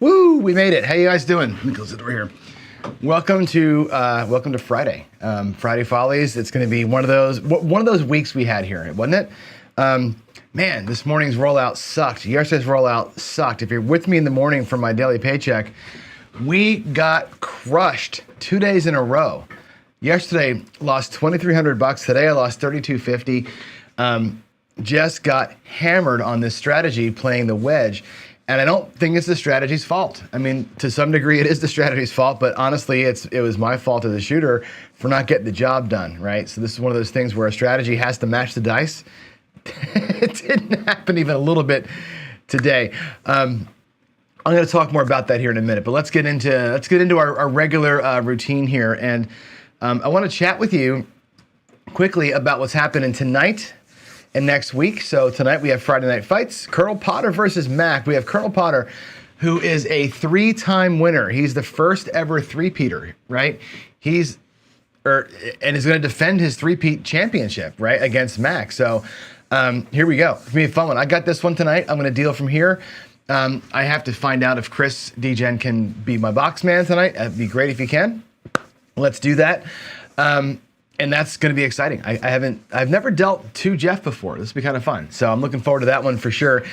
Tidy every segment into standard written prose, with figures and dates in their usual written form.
Woo! We made it. How you guys doing? Let me close it over here. Welcome to Friday. Friday Follies. It's going to be one of those weeks we had here, wasn't it? Man, this morning's rollout sucked. Yesterday's rollout sucked. If you're with me in the morning for my daily paycheck, we got crushed 2 days in a row. Yesterday lost $2,300. Today I lost $3,250. Just got hammered on this strategy playing the wedge. And I don't think it's the strategy's fault. I mean, to some degree, it is the strategy's fault, but honestly, it was my fault as a shooter for not getting the job done, right? So this is one of those things where a strategy has to match the dice. It didn't happen even a little bit today. I'm going to talk more about that here in a minute, but let's get into our regular routine here, and I want to chat with you quickly about what's happening tonight and next week. So tonight we have Friday Night Fights, Colonel Potter versus Mac. We have Colonel Potter, who is a 3-time winner. He's the first ever three-peater, right? And is going to defend his three-peat championship, right, against Mac. So here we go. It's going to be a fun one. I got this one tonight. I'm going to deal from here. I have to find out if Chris DGen can be my box man tonight. That'd be great if he can. Let's do that. And that's going to be exciting. I've never dealt to Jeff before. This will be kind of fun. So I'm looking forward to that one for sure.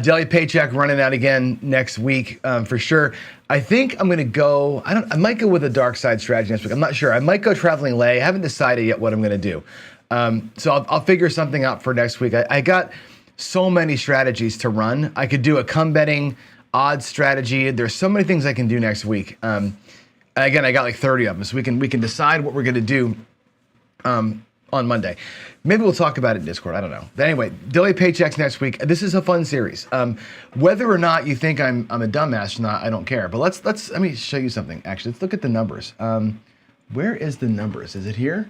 Daily paycheck running out again next week for sure. I think I'm going to go, I might go with a dark side strategy next week. I'm not sure. I might go traveling lay. I haven't decided yet what I'm going to do. So I'll figure something out for next week. I got so many strategies to run. I could do a come betting odds strategy. There's so many things I can do next week. Again, I got like 30 of them. So we can decide what we're going to do on Monday. Maybe we'll talk about it in Discord. I don't know. But anyway, daily paychecks next week. This is a fun series. Whether or not you think I'm a dumbass or not, I don't care. But let me show you something. Actually, let's look at the numbers. Where is the numbers? Is it here?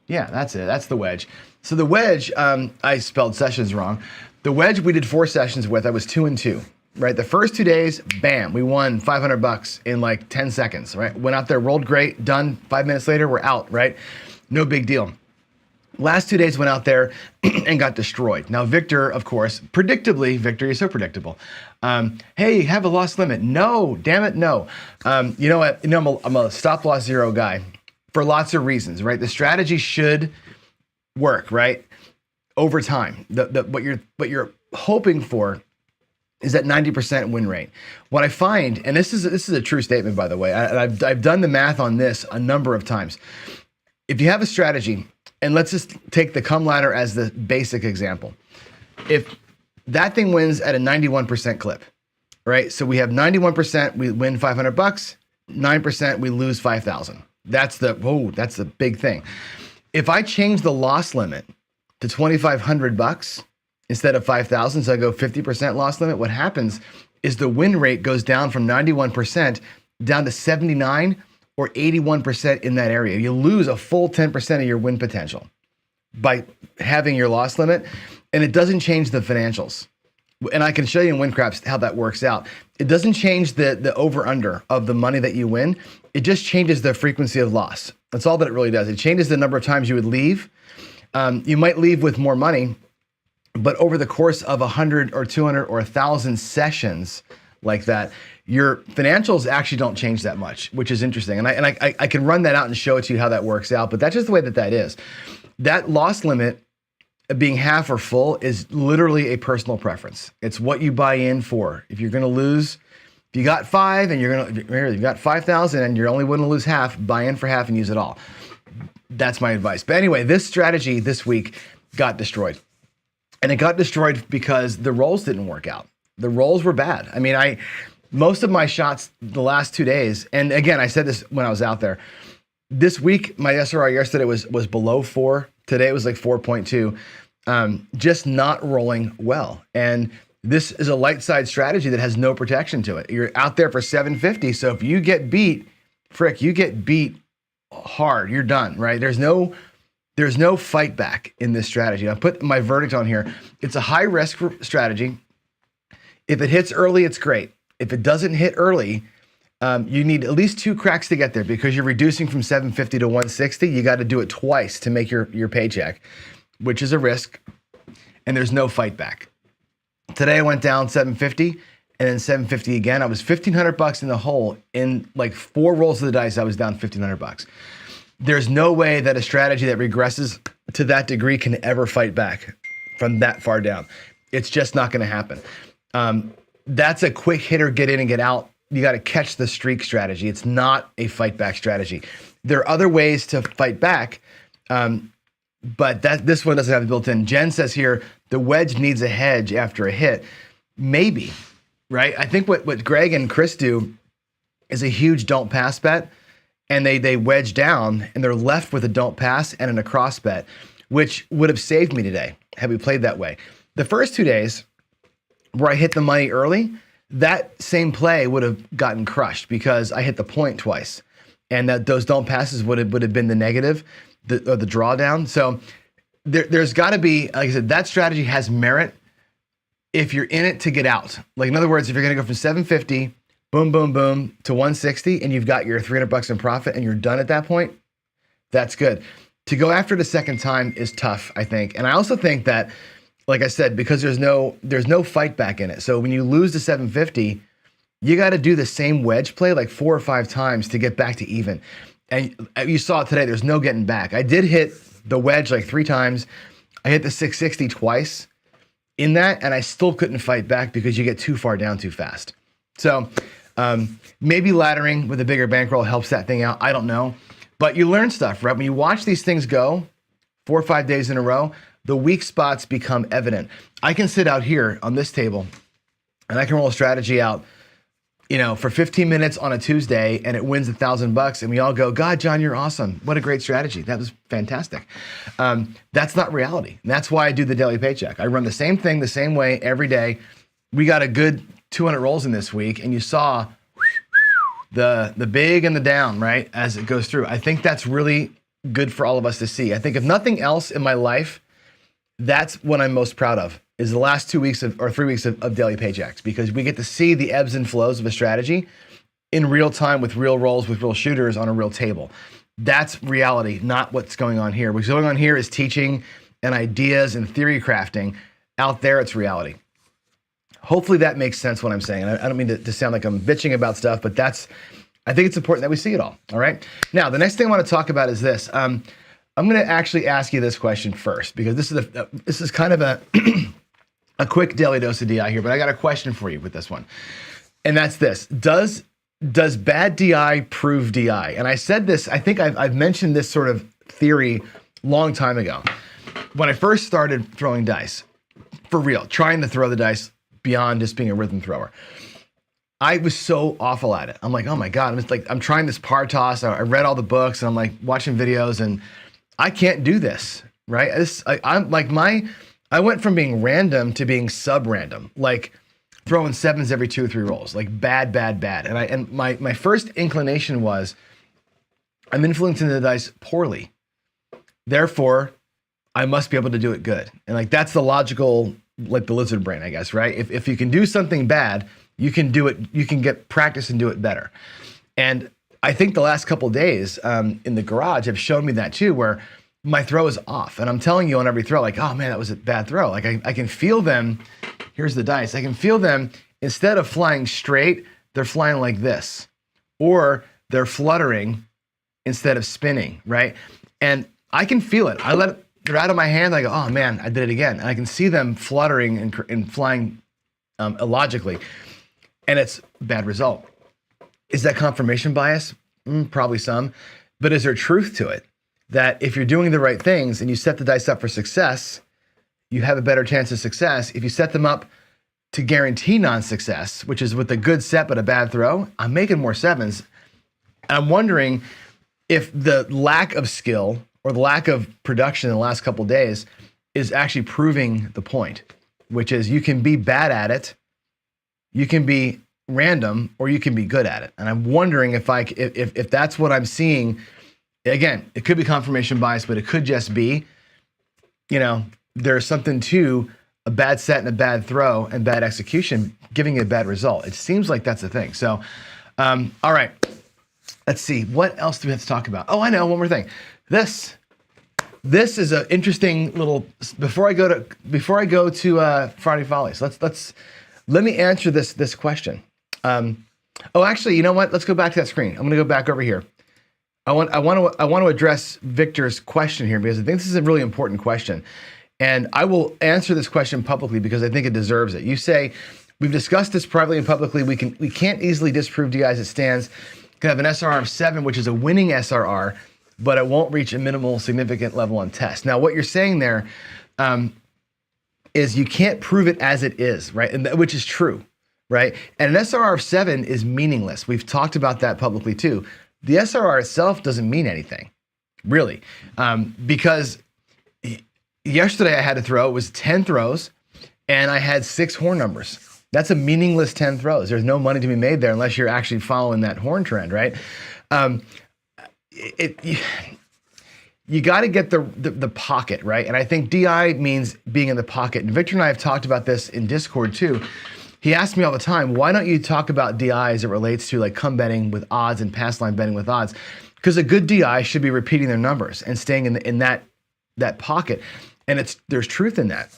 Yeah, that's it. That's the wedge. So the wedge, I spelled sessions wrong. The wedge we did 4 sessions with. I was 2-2. Right, the first 2 days, bam, we won $500 in like 10 seconds. Right, went out there, rolled great, done. 5 minutes later, we're out. Right. No big deal. Last 2 days went out there and got destroyed. Now, Victor, of course, predictably, Victor, you're so predictable. Hey, have a loss limit. No, damn it, no. You know what? I'm a stop loss zero guy for lots of reasons, right? The strategy should work, right? Over time. What you're hoping for is that 90% win rate. What I find, and this is a true statement, by the way, I've done the math on this a number of times. If you have a strategy, and let's just take the come ladder as the basic example. If that thing wins at a 91% clip, right? So we have 91%, we win $500, 9%, we lose 5,000. That's the big thing. If I change the loss limit to $2,500 instead of 5,000, so I go 50% loss limit, what happens is the win rate goes down from 91% down to 79 or 81% in that area. You lose a full 10% of your win potential by having your loss limit, and it doesn't change the financials. And I can show you in WinCraps how that works out. It doesn't change the over-under of the money that you win. It just changes the frequency of loss. That's all that it really does. It changes the number of times you would leave. You might leave with more money, but over the course of 100 or 200 or 1,000 sessions like that, your financials actually don't change that much, which is interesting. And I can run that out and show it to you how that works out, but that's just the way that is. That loss limit being half or full is literally a personal preference. It's what you buy in for. If you're going to lose, if you got 5 and you've got 5,000 and you're only willing to lose half, buy in for half and use it all. That's my advice. But anyway, this strategy this week got destroyed. And it got destroyed because the rolls didn't work out. The rolls were bad. I mean, most of my shots the last 2 days, and again, I said this when I was out there, this week, my SRR yesterday was below 4. Today it was like 4.2. Just not rolling well. And this is a light side strategy that has no protection to it. You're out there for 750. So if you get beat, you get beat hard. You're done, right? There's no fight back in this strategy. I put my verdict on here. It's a high risk strategy. If it hits early, it's great. If it doesn't hit early, you need at least 2 cracks to get there because you're reducing from 750 to 160. You got to do it twice to make your paycheck, which is a risk, and there's no fight back. Today I went down 750, and then 750 again. I was $1,500 in the hole. In like 4 rolls of the dice, I was down $1,500. There's no way that a strategy that regresses to that degree can ever fight back from that far down. It's just not going to happen. That's a quick hitter, get in and get out. You got to catch the streak strategy. It's not a fight back strategy. There are other ways to fight back, but this one doesn't have it built in. Jen says here, the wedge needs a hedge after a hit. Maybe, right? I think what Greg and Chris do is a huge don't pass bet, and they wedge down, and they're left with a don't pass and an across bet, which would have saved me today had we played that way. The first 2 days where I hit the money early, that same play would have gotten crushed because I hit the point twice, and that those don't passes would have been the negative, or the drawdown. So there's got to be, like I said, that strategy has merit if you're in it to get out. Like, in other words, if you're going to go from 750, boom, boom, boom, to 160, and you've got your $300 in profit and you're done at that point, that's good. To go after it a second time is tough, I think. And I also think that, like I said, because there's no fight back in it. So when you lose to 750, you got to do the same wedge play like 4 or 5 times to get back to even. And you saw it today, there's no getting back. I did hit the wedge like 3 times. I hit the 660 twice in that, and I still couldn't fight back because you get too far down too fast. So maybe laddering with a bigger bankroll helps that thing out. I don't know. But you learn stuff, right? When you watch these things go 4 or 5 days in a row, the weak spots become evident. I can sit out here on this table and I can roll a strategy out, for 15 minutes on a Tuesday, and it wins $1,000, and we all go, God, John, you're awesome. What a great strategy. That was fantastic. That's not reality. And that's why I do the daily paycheck. I run the same thing the same way every day. We got a good 200 rolls in this week, and you saw the big and the down, right, as it goes through. I think that's really good for all of us to see. I think if nothing else in my life, that's what I'm most proud of, is the last 2 weeks or 3 weeks of daily paychecks, because we get to see the ebbs and flows of a strategy in real time with real rolls, with real shooters on a real table. That's reality, not what's going on here. What's going on here is teaching and ideas and theory crafting. Out there, it's reality. Hopefully that makes sense what I'm saying. I don't mean to sound like I'm bitching about stuff, but I think it's important that we see it all right? Now, the next thing I want to talk about is this. I'm going to actually ask you this question first, because this is kind of a a quick daily dose of DI here, but I got a question for you with this one. And that's this. Does bad DI prove DI? And I said this, I think I've mentioned this sort of theory long time ago. When I first started throwing dice, for real, trying to throw the dice beyond just being a rhythm thrower, I was so awful at it. I'm like, oh my God, I'm trying this par toss. I read all the books, and I'm like watching videos, and I can't do this, right? I went from being random to being sub-random, like throwing 7s every 2 or 3 rolls, like bad. And my first inclination was, I'm influencing the dice poorly. Therefore, I must be able to do it good. And like, that's the logical, like the lizard brain, I guess, right? If you can do something bad, you can do it, you can get practice and do it better. And I think the last couple of days in the garage have shown me that too, where my throw is off. And I'm telling you on every throw, like, oh man, that was a bad throw. Like I can feel them, here's the dice. I can feel them, instead of flying straight, they're flying like this. Or they're fluttering instead of spinning, right? And I can feel it. They're out of my hand. I go, oh man, I did it again. And I can see them fluttering and flying illogically. And it's a bad result. Is that confirmation bias? Probably some. But is there truth to it? That if you're doing the right things and you set the dice up for success, you have a better chance of success. If you set them up to guarantee non-success, which is with a good set but a bad throw, I'm making more 7s. I'm wondering if the lack of skill or the lack of production in the last couple of days is actually proving the point, which is you can be bad at it, you can be random, or you can be good at it. And I'm wondering if that's what I'm seeing. Again, it could be confirmation bias, but it could just be, there's something to a bad set and a bad throw and bad execution giving you a bad result. It seems like that's the thing. So, all right, let's see. What else do we have to talk about? Oh, I know, one more thing. This is an interesting little, before I go to Friday Follies, let's let me answer this question. Oh, actually, you know what? Let's go back to that screen. I'm going to go back over here. I want to address Victor's question here because I think this is a really important question. And I will answer this question publicly because I think it deserves it. You say, we've discussed this privately and publicly. We can't easily disprove DI as it stands. Can have an SRR of 7, which is a winning SRR, but it won't reach a minimal significant level on test. Now, what you're saying there is you can't prove it as it is, right? And which is true, right? And an SRR of 7 is meaningless. We've talked about that publicly too. The SRR itself doesn't mean anything, really, because yesterday I had to throw, it was 10 throws, and I had 6 horn numbers. That's a meaningless 10 throws. There's no money to be made there unless you're actually following that horn trend, right? You got to get the pocket, right? And I think DI means being in the pocket. And Victor and I have talked about this in Discord too. He asks me all the time, why don't you talk about DI as it relates to like come betting with odds and pass line betting with odds? Because a good DI should be repeating their numbers and staying in that pocket. And there's truth in that.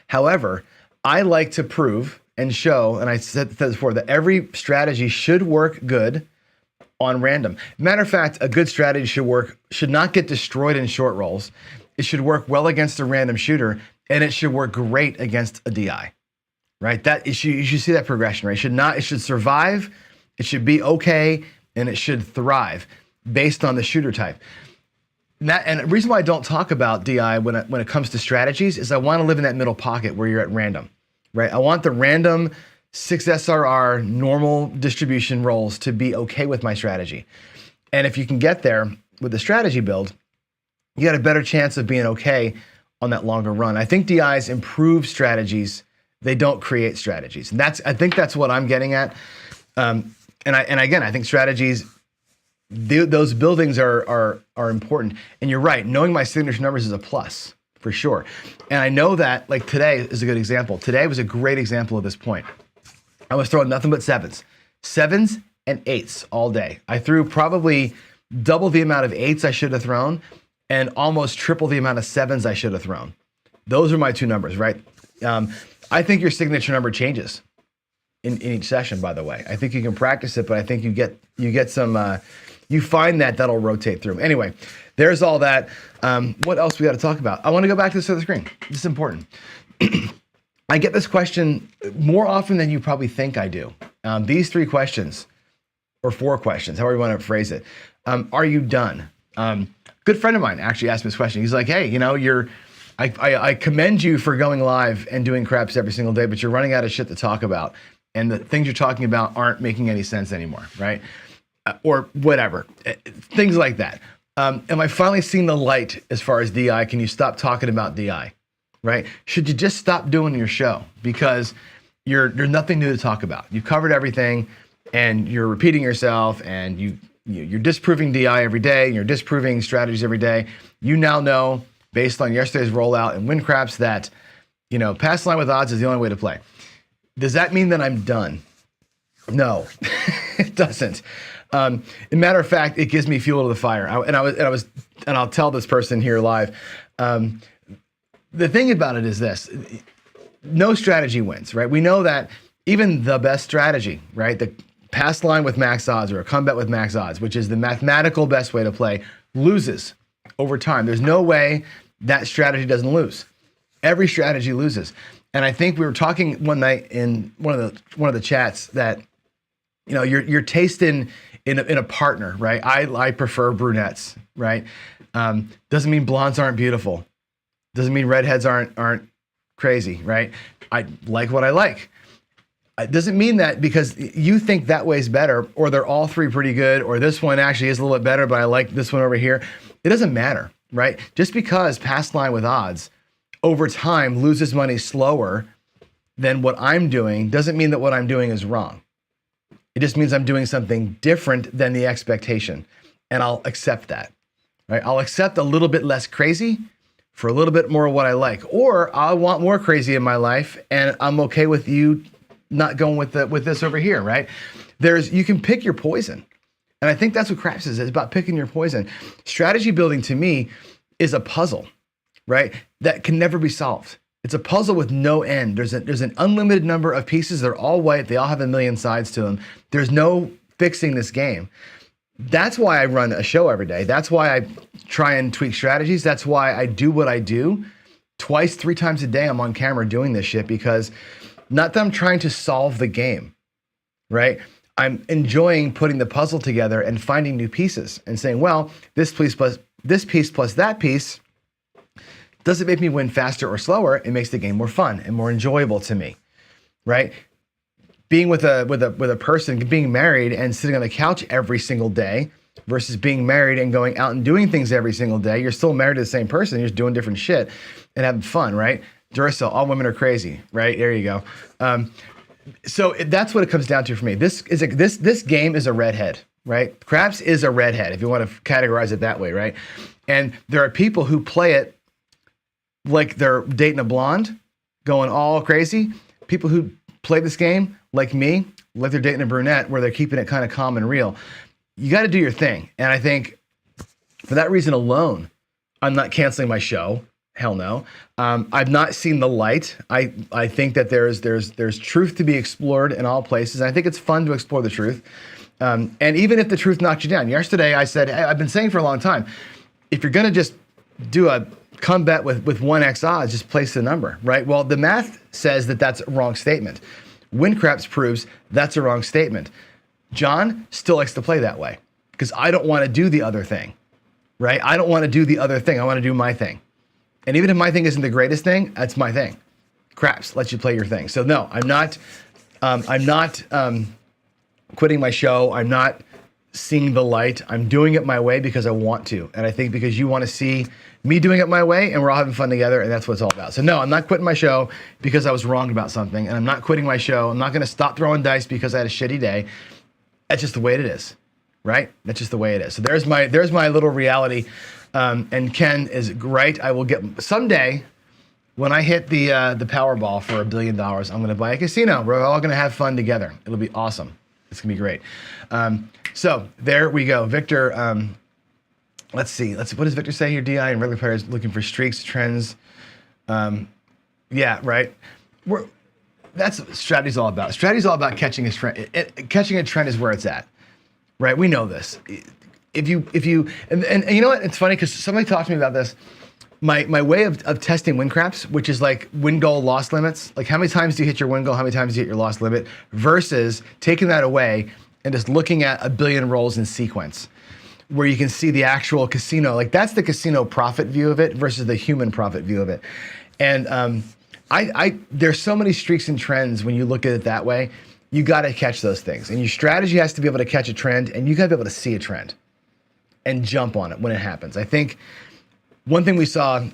However, I like to prove and show, and I said this before, that every strategy should work good on random. Matter of fact, a good strategy should not get destroyed in short rolls. It should work well against a random shooter, and it should work great against a DI. Right? You should see that progression, right? It should survive, it should be okay, and it should thrive based on the shooter type. And the reason why I don't talk about DI when it comes to strategies is I want to live in that middle pocket where you're at random, right? I want the random 6 SRR normal distribution rolls to be okay with my strategy. And if you can get there with the strategy build, you got a better chance of being okay on that longer run. I think DIs improve strategies. They don't create strategies. And I think that's what I'm getting at. And again, I think strategies, those buildings are important. And you're right, knowing my signature numbers is a plus, for sure. And I know that, like today is a good example. Today was a great example of this point. I was throwing nothing but 7s. 7s and 8s all day. I threw probably double the amount of 8s I should have thrown and almost triple the amount of 7s I should have thrown. Those are my 2 numbers, right? I think your signature number changes in each session, by the way. I think you can practice it, but I think you get some, you find that'll rotate through. Anyway, there's all that. What else we got to talk about? I want to go back to this other screen. This is important. I get this question more often than you probably think I do. These 3 questions, or 4 questions, however you want to phrase it. Are you done? Good friend of mine actually asked me this question. He's like, hey, I commend you for going live and doing craps every single day, but you're running out of shit to talk about. And the things you're talking about aren't making any sense anymore, right? Or whatever, things like that. Am I finally seeing the light as far as DI? Can you stop talking about DI, right? Should you just stop doing your show? Because you're nothing new to talk about. You've covered everything and you're repeating yourself and you're disproving DI every day. And you're disproving strategies every day. You now know, based on yesterday's rollout and win craps, that pass line with odds is the only way to play. Does that mean that I'm done? No, it doesn't. As a matter of fact, it gives me fuel to the fire. And I'll tell this person here live. The thing about it is this: no strategy wins, right? We know that even the best strategy, right, the pass line with max odds or a comeback with max odds, which is the mathematical best way to play, loses over time. There's no way that strategy doesn't lose. Every strategy loses. And I think we were talking one night in one of the chats that your taste in a partner, right? I prefer brunettes, right? Doesn't mean blondes aren't beautiful. Doesn't mean redheads aren't crazy, right? I like what I like. It doesn't mean that because you think that way's better, or they're all 3 pretty good, or this one actually is a little bit better, but I like this one over here. It doesn't matter, right? Just because pass line with odds over time loses money slower than what I'm doing doesn't mean that what I'm doing is wrong. It just means I'm doing something different than the expectation, and I'll accept that, right? I'll accept a little bit less crazy for a little bit more of what I like, or I want more crazy in my life, and I'm okay with you not going with this over here, right? You can pick your poison. And I think that's what craps is. It's about picking your poison. Strategy building to me is a puzzle, right? That can never be solved. It's a puzzle with no end. There's an unlimited number of pieces. They're all white. They all have a million sides to them. There's no fixing this game. That's why I run a show every day. That's why I try and tweak strategies. That's why I do what I do. Twice, 3 times a day, I'm on camera doing this shit, because not that I'm trying to solve the game, right? I'm enjoying putting the puzzle together and finding new pieces and saying, well, this piece plus that piece, does it make me win faster or slower? It makes the game more fun and more enjoyable to me, right? Being with a person, being married and sitting on the couch every single day versus being married and going out and doing things every single day. You're still married to the same person. You're just doing different shit and having fun, right? Duracell, all women are crazy, right? There you go. So that's what it comes down to for me. This game is a redhead, right? Craps is a redhead, if you want to categorize it that way, right? And there are people who play it like they're dating a blonde, going all crazy. People who play this game, like me, like they're dating a brunette, where they're keeping it kind of calm and real. You got to do your thing. And I think for that reason alone, I'm not canceling my show. Hell no. I've not seen the light. I think that there's truth to be explored in all places. And I think it's fun to explore the truth. And even if the truth knocks you down. Yesterday I said, hey, I've been saying for a long time, if you're going to just do a come bet with 1x odds, just place the number, right? Well, the math says that that's a wrong statement. WinCraps proves that's a wrong statement. John still likes to play that way because I don't want to do the other thing, right? I don't want to do the other thing. I want to do my thing. And even if my thing isn't the greatest thing, that's my thing. Craps lets you play your thing. So no, I'm not quitting my show. I'm not seeing the light. I'm doing it my way because I want to. And I think because you want to see me doing it my way, and we're all having fun together, and that's what it's all about. So no, I'm not quitting my show because I was wrong about something, and I'm not quitting my show. I'm not going to stop throwing dice because I had a shitty day. That's just the way it is, right? That's just the way it is. So there's my little reality. And Ken is right. I will get someday when I hit the Powerball for $1 billion. I'm going to buy a casino. We're all going to have fun together. It'll be awesome. It's going to be great. So there we go, Victor. Let's see. What does Victor say here? DI and regular players looking for streaks, trends. Yeah, right. That's what strategy's all about. Strategy's all about catching a trend. Catching a trend is where it's at, right? We know this. If you and you know what? It's funny because somebody talked to me about this. My way of testing win craps, which is like win goal loss limits, like how many times do you hit your win goal, how many times do you hit your loss limit, versus taking that away and just looking at 1 billion rolls in sequence, where you can see the actual casino. Like that's the casino profit view of it versus the human profit view of it. And there's so many streaks and trends when you look at it that way. You got to catch those things, and your strategy has to be able to catch a trend, and you got to be able to see a trend and jump on it when it happens. I think one thing we saw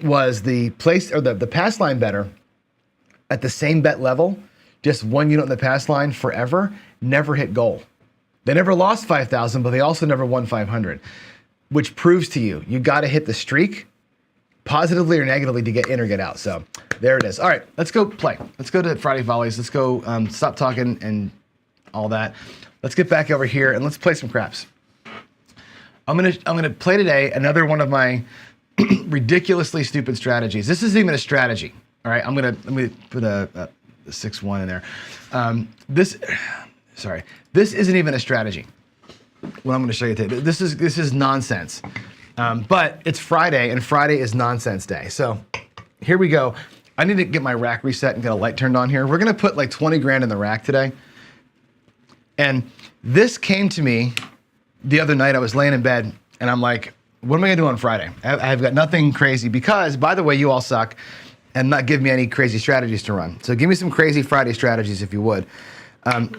was the pass line better at the same bet level, just one unit in the pass line forever, never hit goal. They never lost 5,000, but they also never won 500, which proves to you, you got to hit the streak positively or negatively to get in or get out. So there it is. All right, let's go play. Let's go to Friday Follies. Let's go stop talking and all that. Let's get back over here and let's play some craps. I'm gonna play today another one of my ridiculously stupid strategies. This isn't even a strategy. All right, I'm gonna put a 6-1 in there. This isn't even a strategy. What I'm gonna show you today. This is nonsense. But it's Friday, and Friday is nonsense day. So here we go. I need to get my rack reset and get a light turned on here. We're gonna put like 20 grand in the rack today. And this came to me the other night. I was laying in bed and I'm like, what am I gonna do on Friday? I've got nothing crazy because, by the way, you all suck and not give me any crazy strategies to run. So give me some crazy Friday strategies if you would.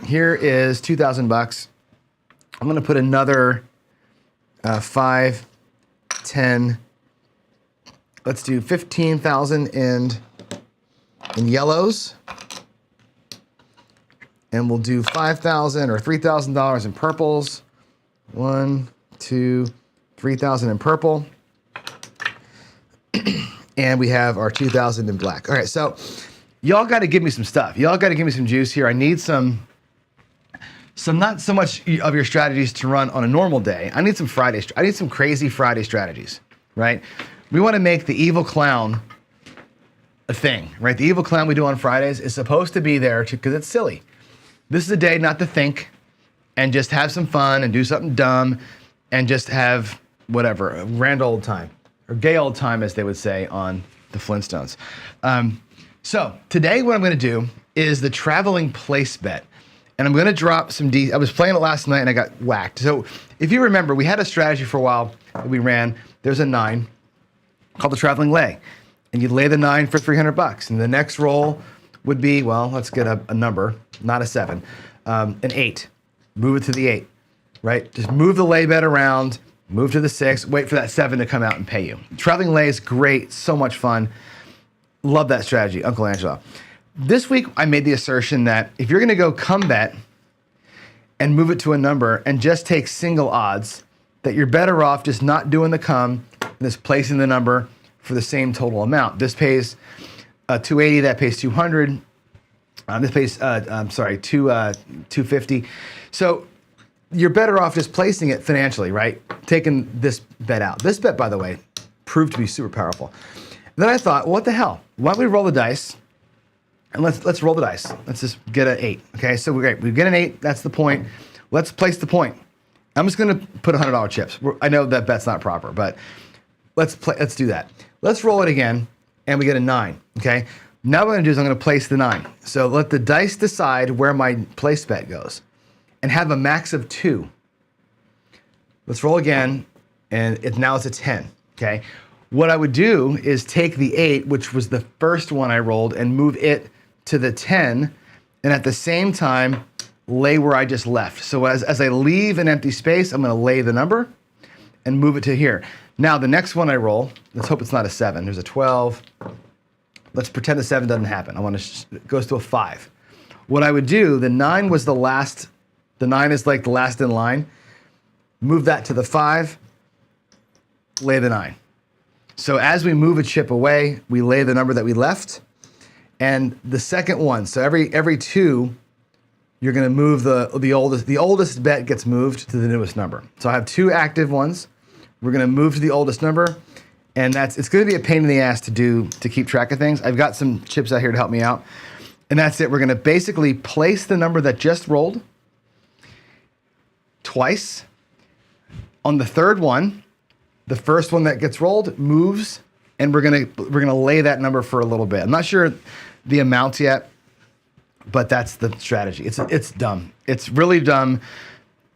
Here is $2,000. I'm gonna put another 5, 10, let's do 15,000 in yellows. And we'll do 5,000 or $3,000 in purples. 1, 2, 3,000 in purple. And we have our 2,000 in black. All right, so y'all got to give me some stuff. Y'all got to give me some juice here. I need some not so much of your strategies to run on a normal day. I need some I need some crazy Friday strategies, right? We want to make the evil clown a thing, right? The evil clown we do on Fridays is supposed to be there because it's silly. This is a day not to think and just have some fun and do something dumb and just have whatever, a grand old time, or gay old time, as they would say on the Flintstones. So today what I'm gonna do is the traveling place bet. And I'm gonna drop some I was playing it last night and I got whacked. So if you remember, we had a strategy for a while that we ran. There's a 9 called the traveling lay. And you'd lay the 9 for $300. And the next roll would be, well, let's get a number, not a 7, an 8. Move it to the 8, right? Just move the lay bet around, move to the 6, wait for that 7 to come out and pay you. Traveling lay is great, so much fun. Love that strategy, Uncle Angelo. This week, I made the assertion that if you're gonna go come bet and move it to a number and just take single odds, that you're better off just not doing the come and just placing the number for the same total amount. This pays 280, that pays 200. This pays, 250. So you're better off just placing it financially, right? Taking this bet out. This bet, by the way, proved to be super powerful. Then I thought, well, what the hell? Why don't we roll the dice? And let's roll the dice. Let's just get an 8. Okay, so great. We get an 8. That's the point. Let's place the point. I'm just gonna put $100 chips. I know that bet's not proper, but let's do that. Let's roll it again, and we get a 9. Okay. Now what I'm gonna do is I'm gonna place the 9. So let the dice decide where my place bet goes, and have a max of 2. Let's roll again, and now it's a 10. Okay. What I would do is take the 8, which was the first one I rolled, and move it to the 10, and at the same time, lay where I just left. So as I leave an empty space, I'm gonna lay the number and move it to here. Now the next one I roll, let's hope it's not a 7. There's a 12. Let's pretend the 7 doesn't happen. It goes to a 5. What I would do, the 9 was the last, the 9 is like the last in line. Move that to the 5, lay the 9. So as we move a chip away, we lay the number that we left. And the second one, so every 2, you're gonna move the oldest bet gets moved to the newest number. So I have 2 active ones. We're gonna move to the oldest number, and it's gonna be a pain in the ass to keep track of things. I've got some chips out here to help me out. And that's it. We're gonna basically place the number that just rolled twice. On the third one, the first one that gets rolled moves, and we're gonna lay that number for a little bit. I'm not sure the amounts yet, but that's the strategy. It's dumb. It's really dumb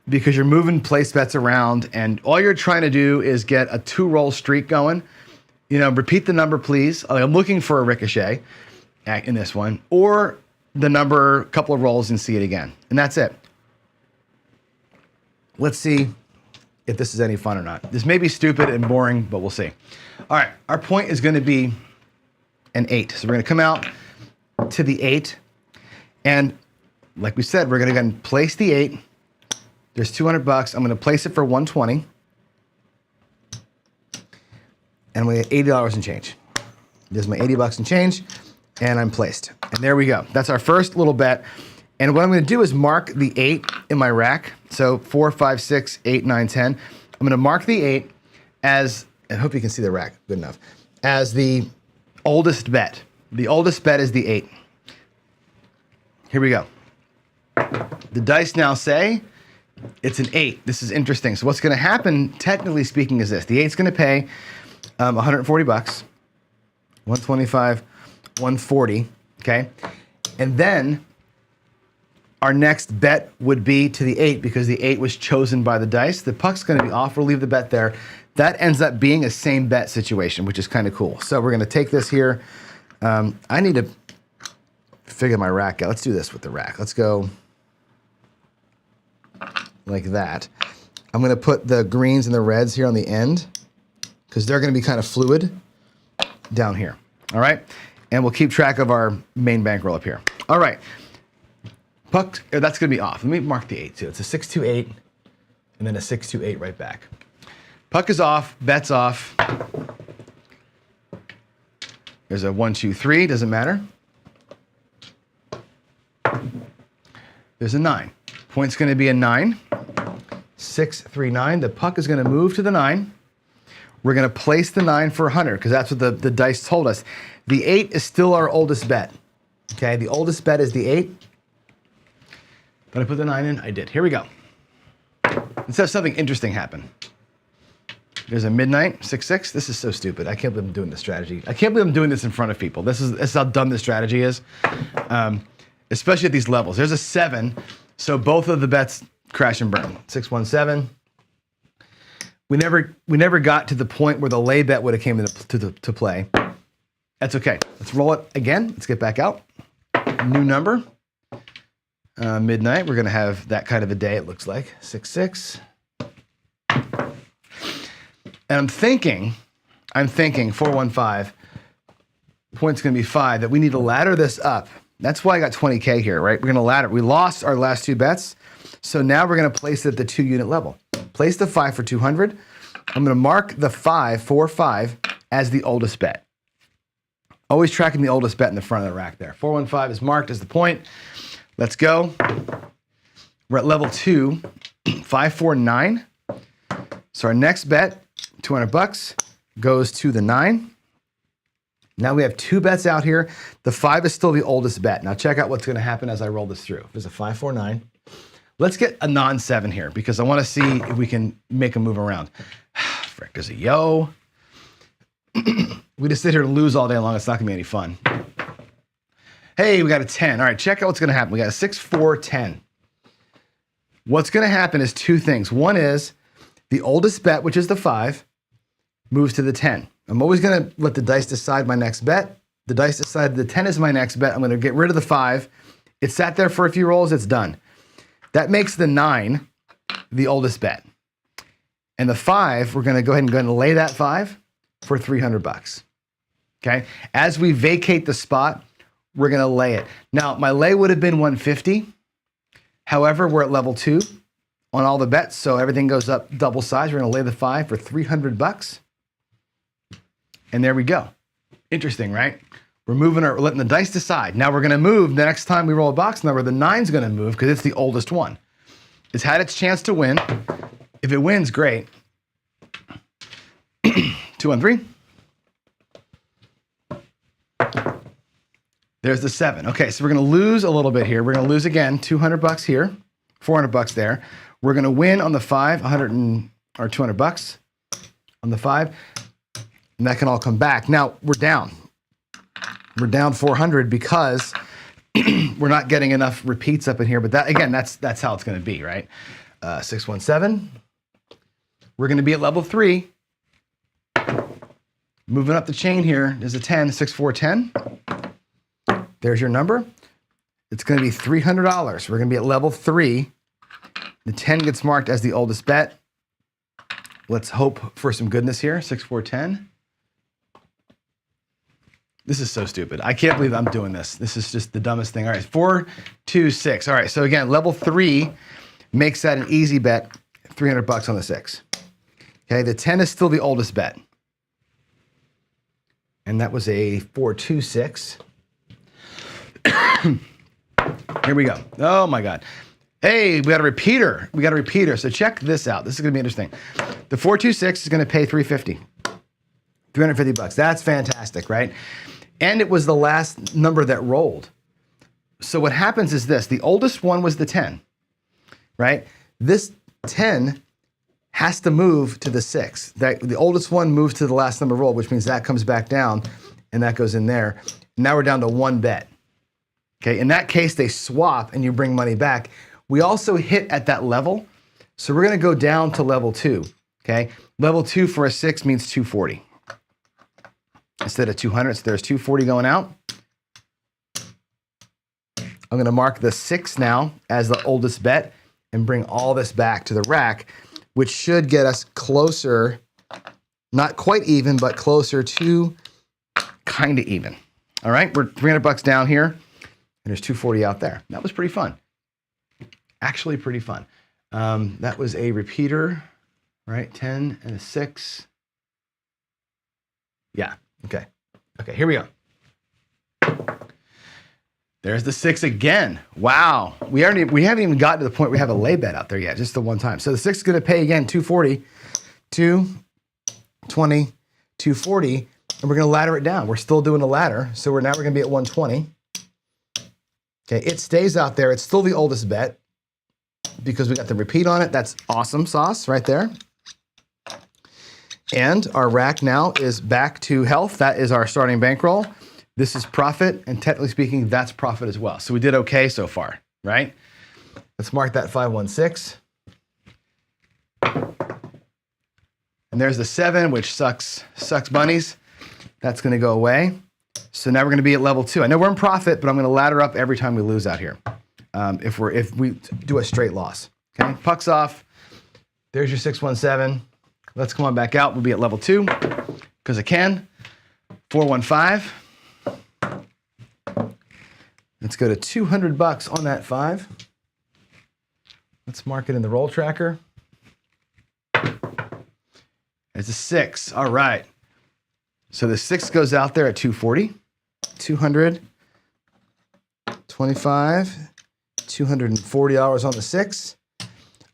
because you're moving place bets around, and all you're trying to do is get a 2-roll streak going. You know, repeat the number, please. I'm looking for a ricochet in this one, or the number, couple of rolls, and see it again, and that's it. Let's see if this is any fun or not. This may be stupid and boring, but we'll see. All right, our point is gonna be an 8. So we're gonna come out to the 8, and like we said, we're gonna go and place the 8. There's $200. I'm gonna place it for 120. And I'm gonna get $80 and change. There's my $80 and change, and I'm placed. And there we go. That's our first little bet. And what I'm gonna do is mark the 8 in my rack. So 4, 5, 6, 8, 9, 10. I'm gonna mark the 8 as, I hope you can see the rack good enough, as the oldest bet. The oldest bet is the 8. Here we go. The dice now say it's an 8. This is interesting. So what's gonna happen, technically speaking, is this. The 8's gonna pay $140, 125, 140, okay? And then our next bet would be to the 8 because the 8 was chosen by the dice. The puck's gonna be off, we'll leave the bet there. That ends up being a same bet situation, which is kind of cool. So we're gonna take this here. I need to figure my rack out. Let's do this with the rack. Let's go like that. I'm gonna put the greens and the reds here on the end because they're gonna be kind of fluid down here, all right? And we'll keep track of our main bankroll up here. All right, puck, that's gonna be off. Let me mark the 8 too. It's a 6-2-8 and then a 6-2-8 right back. Puck is off, bet's off. There's a 1, 2, 3, doesn't matter. There's a 9. Point's gonna be a 9. 6, 3, 9. The puck is gonna move to the 9. We're going to place the 9 for 100 because that's what the dice told us. The 8 is still our oldest bet. Okay, the oldest bet is the 8. Did I put the 9 in? I did. Here we go. Let's have something interesting happen. There's a midnight, 6-6. This is so stupid. I can't believe I'm doing this strategy. I can't believe I'm doing this in front of people. This is how dumb this strategy is, especially at these levels. There's a 7, so both of the bets crash and burn. 6-1-7. We never got to the point where the lay bet would have came to play. That's okay. Let's roll it again. Let's get back out. New number. Midnight. We're going to have that kind of a day, it looks like. 6-6. And I'm thinking, 415, point's going to be 5, that we need to ladder this up. That's why I got 20K here, right? We're going to ladder. We lost our last 2 bets, so now we're going to place it at the 2-unit level. Place the 5 for 200. I'm going to mark the 5 as the oldest bet. Always tracking the oldest bet in the front of the rack there. 415 is marked as the point. Let's go. We're at level 2, 549. So our next bet, $200, goes to the 9. Now we have 2 bets out here. The 5 is still the oldest bet. Now check out what's going to happen as I roll this through. There's a 549. Let's get a non-7 here because I want to see if we can make a move around. Frick, there's a yo. We just sit here and lose all day long. It's not going to be any fun. Hey, we got a 10. All right, check out what's going to happen. We got a 6, 4, 10. What's going to happen is 2 things. One is the oldest bet, which is the 5, moves to the 10. I'm always going to let the dice decide my next bet. The dice decided the 10 is my next bet. I'm going to get rid of the 5. It sat there for a few rolls. It's done. That makes the 9 the oldest bet. And the 5, we're going to go ahead and lay that 5 for $300. Okay? As we vacate the spot, we're going to lay it. Now, my lay would have been 150. However, we're at level 2 on all the bets, so everything goes up double size. We're going to lay the 5 for $300. And there we go. Interesting, right? We're letting the dice decide. Now we're going to move. The next time we roll a box number, the 9's going to move because it's the oldest one. It's had its chance to win. If it wins, great. 2 on 3. There's the 7. Okay, so we're going to lose a little bit here. We're going to lose again, $200 here, $400 there. We're going to win on the 5, $200 on the 5, and that can all come back. Now we're down. We're down 400 because we're not getting enough repeats up in here. But that again, that's how it's going to be, right? 617. We're going to be at level 3. Moving up the chain here. There's a 10, 6, 4, 10. There's your number. It's going to be $300. We're going to be at level 3. The 10 gets marked as the oldest bet. Let's hope for some goodness here. 6, 4, 10. This is so stupid. I can't believe I'm doing this. This is just the dumbest thing. All right, 4, 2, 6. All right, so again, level 3 makes that an easy bet. $300 on the 6. Okay, the 10 is still the oldest bet. And that was a 4, 2, 6. Here we go. Oh my God. Hey, we got a repeater. So check this out. This is going to be interesting. The 426 is going to pay $350. $350. That's fantastic, right? And it was the last number that rolled. So what happens is this. The oldest one was the 10, right? This 10 has to move to the 6. The oldest one moves to the last number rolled, which means that comes back down and that goes in there. Now we're down to 1 bet. Okay, in that case, they swap and you bring money back. We also hit at that level. So we're going to go down to level 2. Okay, level 2 for a 6 means 240. Instead of 200, so there's 240 going out. I'm going to mark the 6 now as the oldest bet and bring all this back to the rack, which should get us closer, not quite even, but closer to kind of even. All right, we're $300 down here, and there's 240 out there. That was pretty fun. Actually pretty fun. That was a repeater, right? 10 and a 6. Yeah. Okay. Okay, here we go. There's the 6 again. Wow. We haven't even gotten to the point where we have a lay bet out there yet, just the one time. So the 6 is going to pay again, 240. 2, 20, 240, and we're gonna ladder it down. We're still doing a ladder, so we're gonna be at 120. Okay, it stays out there. It's still the oldest bet because we got the repeat on it. That's awesome sauce right there. And our rack now is back to health. That is our starting bankroll. This is profit, and technically speaking, that's profit as well. So we did okay so far, right? Let's mark that 516. And there's the 7, which sucks bunnies. That's gonna go away. So now we're gonna be at level 2. I know we're in profit, but I'm gonna ladder up every time we lose out here. If we do a straight loss, okay? Puck's off. There's your 617. Let's come on back out. We'll be at level 2 because I can. 415. Let's go to $200 on that 5. Let's mark it in the roll tracker. It's a 6. All right. So the 6 goes out there at 240. 200, 25, $240 on the 6.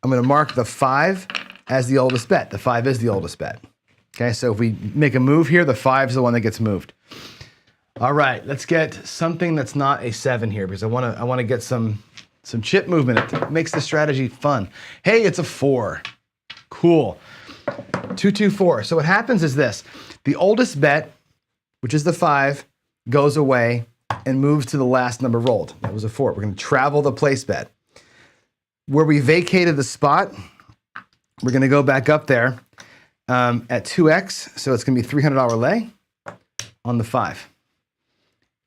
I'm going to mark the 5 as the oldest bet. The 5 is the oldest bet. Okay, so if we make a move here, the 5 is the one that gets moved. All right, let's get something that's not a 7 here because I want to get some chip movement. It makes the strategy fun. Hey, it's a 4. Cool. 224. So what happens is this. The oldest bet, which is the 5, goes away and moves to the last number rolled. That was a 4. We're going to travel the place bet. Where we vacated the spot, we're going to go back up there at 2x. So it's going to be $300 lay on the 5.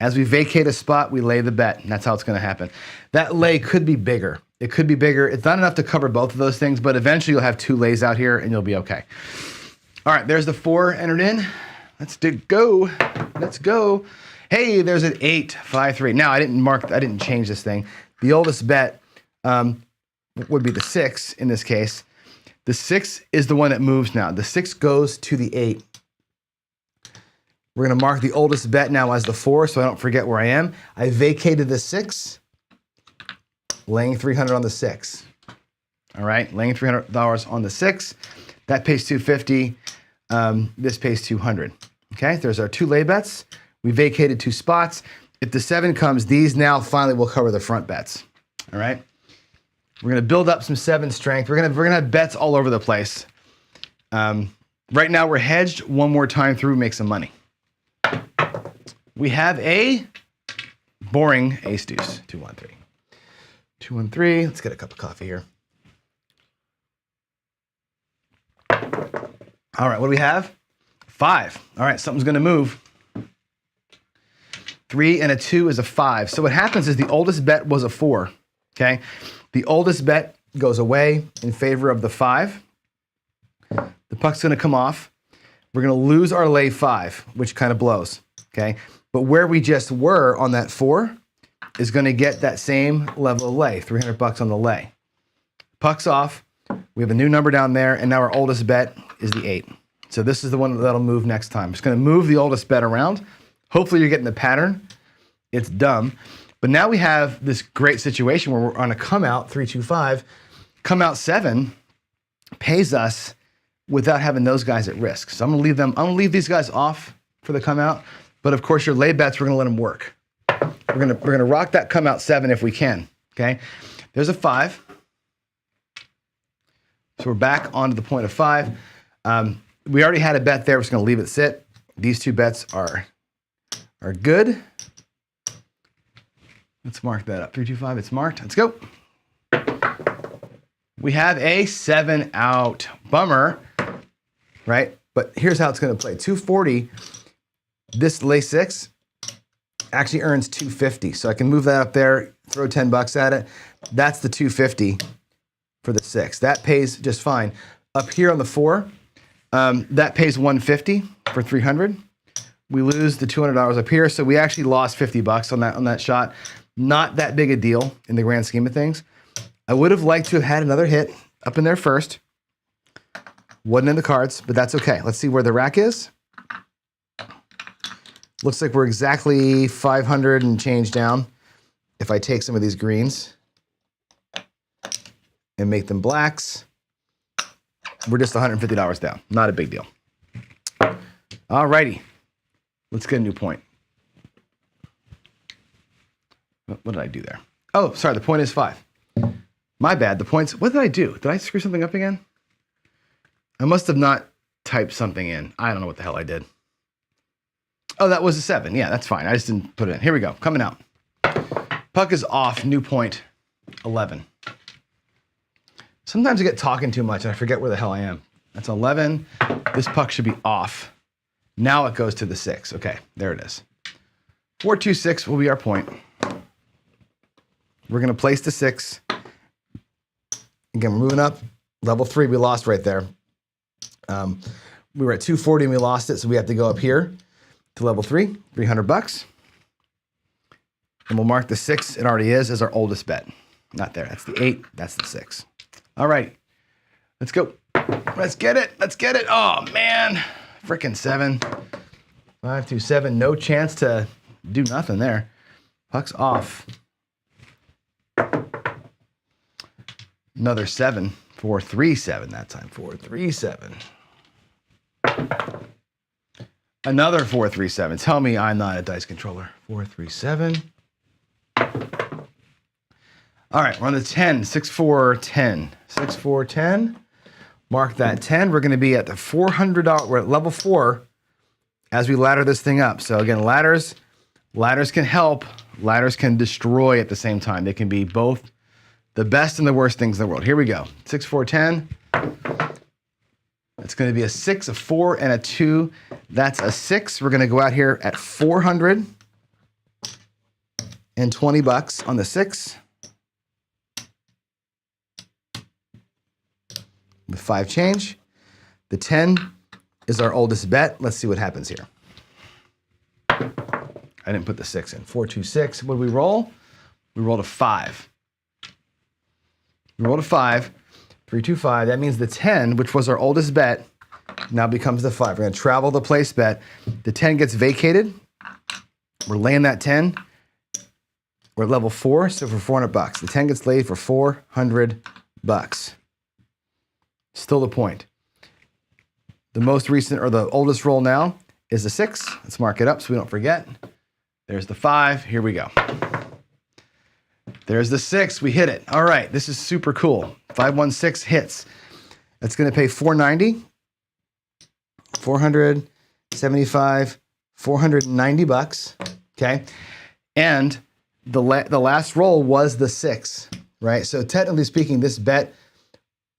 As we vacate a spot, we lay the bet, and that's how it's going to happen. That lay could be bigger. It could be bigger. It's not enough to cover both of those things, but eventually you'll have 2 lays out here, and you'll be okay. All right, there's the 4 entered in. Let's go. Let's go. Hey, there's an 8, 5, 3. Now I didn't change this thing. The oldest bet would be the 6 in this case. The 6 is the one that moves now. The 6 goes to the 8. We're gonna mark the oldest bet now as the 4 so I don't forget where I am. I vacated the 6, laying 300 on the 6. All right, laying $300 on the 6. That pays 250. This pays 200. Okay, there's our 2 lay bets. We vacated 2 spots. If the 7 comes, these now finally will cover the front bets. All right, we're gonna build up some 7 strength. We're gonna have bets all over the place. Right now we're hedged. One more time through, make some money. We have a boring ace deuce. 213. 213. Let's get a cup of coffee here. All right, what do we have? 5. All right, something's gonna move. 3 and a 2 is a 5. So what happens is the oldest bet was a 4, okay? The oldest bet goes away in favor of the 5. The puck's gonna come off. We're gonna lose our lay 5, which kind of blows, okay? But where we just were on that 4 is gonna get that same level of lay, $300 on the lay. Puck's off. We have a new number down there, and now our oldest bet is the 8. So this is the one that'll move next time. It's gonna move the oldest bet around. Hopefully you're getting the pattern. It's dumb. But now we have this great situation where we're on a come out, 325. Come out 7 pays us without having those guys at risk. So I'm gonna leave these guys off for the come out. But of course your lay bets, we're gonna let them work. We're gonna rock that come out 7 if we can, okay? There's a 5. So we're back onto the point of 5. We already had a bet there. We're just gonna leave it sit. These 2 bets are good. Let's mark that up. 325, it's marked. Let's go. We have a 7 out. Bummer, right? But here's how it's gonna play. 240, this lay 6 actually earns 250. So I can move that up there, throw $10 at it. That's the 250 for the 6. That pays just fine. Up here on the 4, that pays 150 for 300. We lose the $200 up here, so we actually lost $50 on that shot. Not that big a deal in the grand scheme of things. I would have liked to have had another hit up in there first. Wasn't in the cards, but that's okay. Let's see where the rack is. Looks like we're exactly 500 and change down. If I take some of these greens and make them blacks, we're just $150 down. Not a big deal. All righty. Let's get a new point. What did I do there? Oh, sorry. The point is 5. My bad. The points. What did I do? Did I screw something up again? I must have not typed something in. I don't know what the hell I did. Oh, that was a 7. Yeah, that's fine. I just didn't put it in. Here we go. Coming out. Puck is off. New point 11. Sometimes I get talking too much and I forget where the hell I am. That's 11. This puck should be off. Now it goes to the 6. Okay, there it is. 4-2-6 will be our point. We're going to place the 6. Again, we're moving up. Level 3, we lost right there. We were at 240 and we lost it, so we have to go up here to level 3, $300. And we'll mark the 6, it already is, as our oldest bet. Not there, that's the 8, that's the 6. All right, let's go. Let's get it, let's get it. Oh, man, frickin' 7. 5-2-7, no chance to do nothing there. Puck's off. Another 7, 4-3-7 that time, 4-3-7. Another 4-3-7. Tell me I'm not a dice controller. 4-3-7. All right, we're on the 10, 6-4-10. 6-4-10. Mark that 10. We're going to be at the $400. We're at level 4 as we ladder this thing up. So again, ladders can help. Ladders can destroy at the same time. They can be both the best and the worst things in the world. Here we go. 6-4-10. It's going to be a 6, a 4, and a 2. That's a 6. We're going to go out here at $420 on the 6. With 5 change. The 10 is our oldest bet. Let's see what happens here. I didn't put the 6 in. 4-2-6. What did we roll? We rolled a 5. We rolled a 5. 3-2-5. That means the 10, which was our oldest bet, now becomes the 5. We're going to travel the place bet. The 10 gets vacated. We're laying that 10. We're at level 4, so for $400. The 10 gets laid for $400. Still the point. The most recent, or the oldest roll now, is the 6. Let's mark it up so we don't forget. There's the 5. Here we go. There's the 6. We hit it. All right. This is super cool. 5-1-6 hits. That's going to pay $490. 475, $490. Okay. And the last roll was the 6, right? So technically speaking, this bet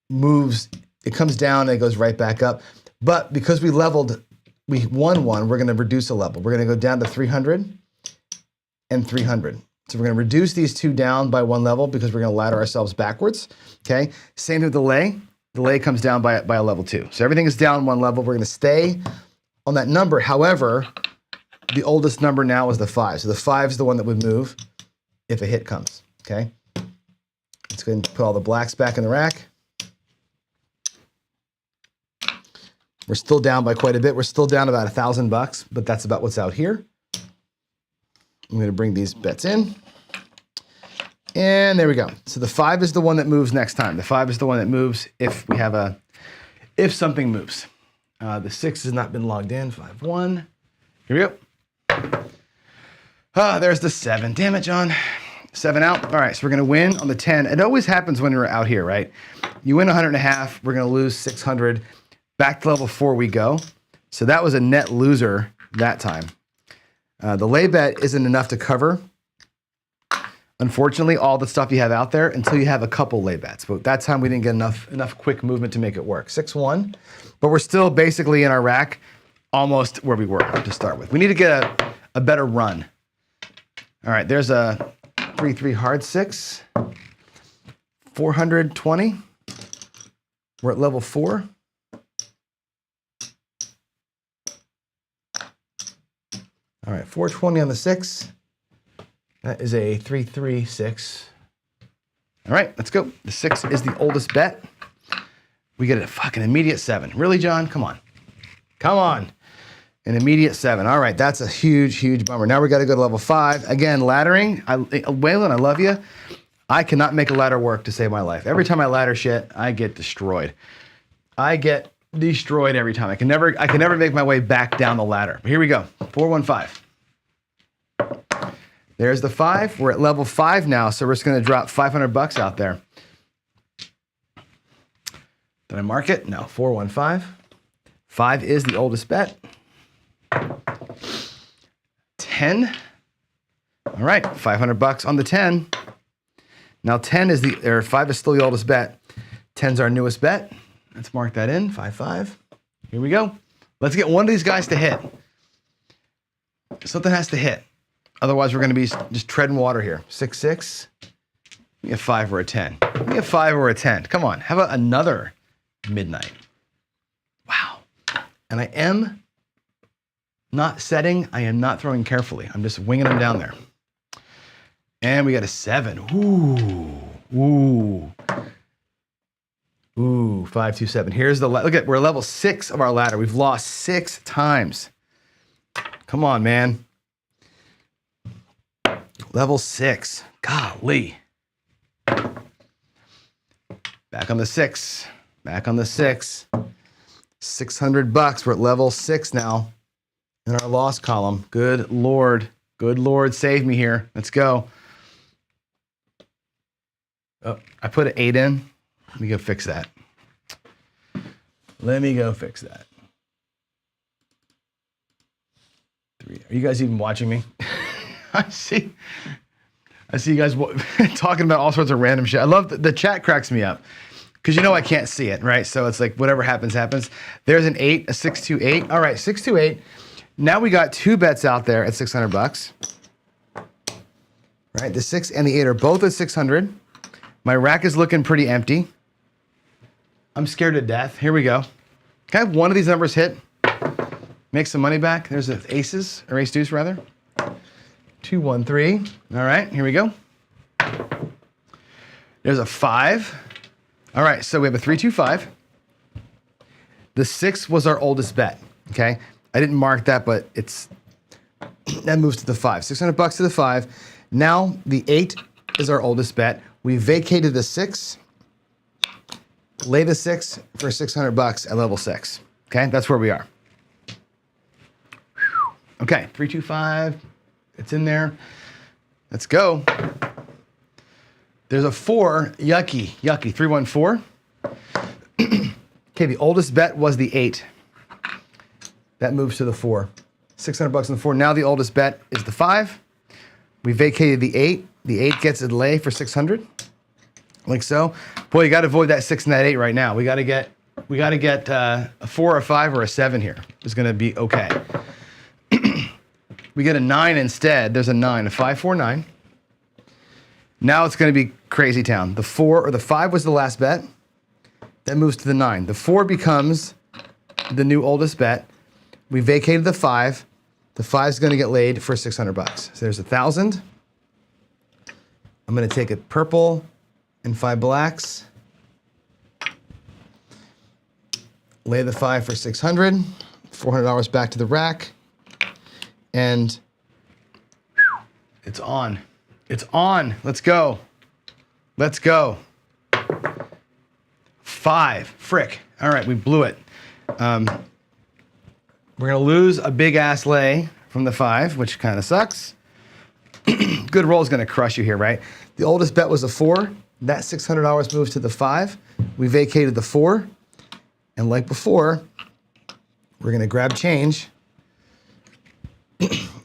moves, it comes down and it goes right back up. But because we leveled, we won one, we're going to reduce a level. We're going to go down to 300 and 300. So we're going to reduce these two down by 1 level because we're going to ladder ourselves backwards. Okay. Same with the lay. The lay comes down by a level 2. So everything is down 1 level. We're going to stay on that number. However, the oldest number now is the 5. So the 5 is the one that would move if a hit comes. Okay. Let's go ahead and put all the blacks back in the rack. We're still down by quite a bit. We're still down about $1,000, but that's about what's out here. I'm going to bring these bets in. And there we go. So the 5 is the one that moves next time. The 5 is the one that moves if something moves. The 6 has not been logged in. 5-1. Here we go. There's the 7. Damn it, John. 7 out. All right, so we're going to win on the 10. It always happens when you're out here, right? You win 100.5. We're going to lose 600. Back to level 4 we go. So that was a net loser that time. The lay bet isn't enough to cover, unfortunately, all the stuff you have out there until you have a couple lay bets. But that time we didn't get enough quick movement to make it work. 6-1, but we're still basically in our rack almost where we were to start with. We need to get a better run. All right, there's a 3-3 hard 6, 420. We're at level 4. All right, 420 on the 6. That is a 3-3-6. All right, let's go. The 6 is the oldest bet. We get a fucking immediate 7. Really, John? Come on. Come on. An immediate 7. All right, that's a huge, huge bummer. Now we got to go to level 5. Again, laddering. Waylon, I love you. I cannot make a ladder work to save my life. Every time I ladder shit, I get destroyed. I get destroyed every time. I can never make my way back down the ladder. But here we go. 415. There's the 5. We're at level 5 now, so we're just going to drop $500 out there. Did I mark it? No. 415. 5 is the oldest bet. 10. All right, $500 on the 10. Now 5 is still the oldest bet. 10's our newest bet. Let's mark that in. 5. Here we go. Let's get one of these guys to hit. Something has to hit. Otherwise, we're going to be just treading water here. 6. Give me a 5 or a 10. Give me a 5 or a 10. Come on. How about another midnight? Wow. And I am not setting. I am not throwing carefully. I'm just winging them down there. And we got a 7. Ooh. 5, 2, 7. Here's the, look at, we're level 6 of our ladder. We've lost 6 times. Come on, man. Level 6. Golly. Back on the 6. Back on the 6. $600. We're at level 6 now in our loss column. Good Lord. Good Lord, save me here. Let's go. Oh, I put an 8 in. Let me go fix that. Let me go fix that. 3. Are you guys even watching me? I see you guys talking about all sorts of random shit. I love the chat cracks me up because you know I can't see it, right? So it's like whatever happens, happens. There's an 8, a 6, 2, 8. All right, 6, 2, 8. Now we got 2 bets out there at $600. Right, the 6 and the 8 are both at 600. My rack is looking pretty empty. I'm scared to death. Here we go. Can I have one of these numbers hit? Make some money back. There's the aces, or ace deuce rather. 2, 1, 3. All right, here we go. There's a 5. All right, so we have a 3, 2, 5. The 6 was our oldest bet, okay? I didn't mark that, but that moves to the 5. $600 to the 5. Now the 8 is our oldest bet. We vacated the 6. Lay the 6 for $600 at level 6. Okay, that's where we are. Okay, 3, 2, 5. It's in there. Let's go. There's a 4. Yucky. 3, 1, 4. Okay, the oldest bet was the 8. That moves to the 4. $600 on the 4. Now the oldest bet is the 5. We vacated the 8. The 8 gets a lay for 600. Like so. Boy, you got to avoid that 6 and that 8 right now. We got to get a 4 or a 5 or a 7 here. It's going to be okay. We get a 9 instead. There's a 9, a 5, 4, 9. Now it's going to be crazy town. The 4 or the 5 was the last bet. That moves to the 9. The 4 becomes the new oldest bet. We vacated the 5. The 5 is going to get laid for $600. So there's 1,000. I'm going to take a purple and 5 blacks. Lay the 5 for 600. $400 back to the rack. And it's on. It's on. Let's go. Let's go. 5. Frick. All right, we blew it. We're going to lose a big ass lay from the 5, which kind of sucks. Good roll is going to crush you here, right? The oldest bet was a 4. That $600 moves to the 5. We vacated the 4. And like before, we're going to grab change.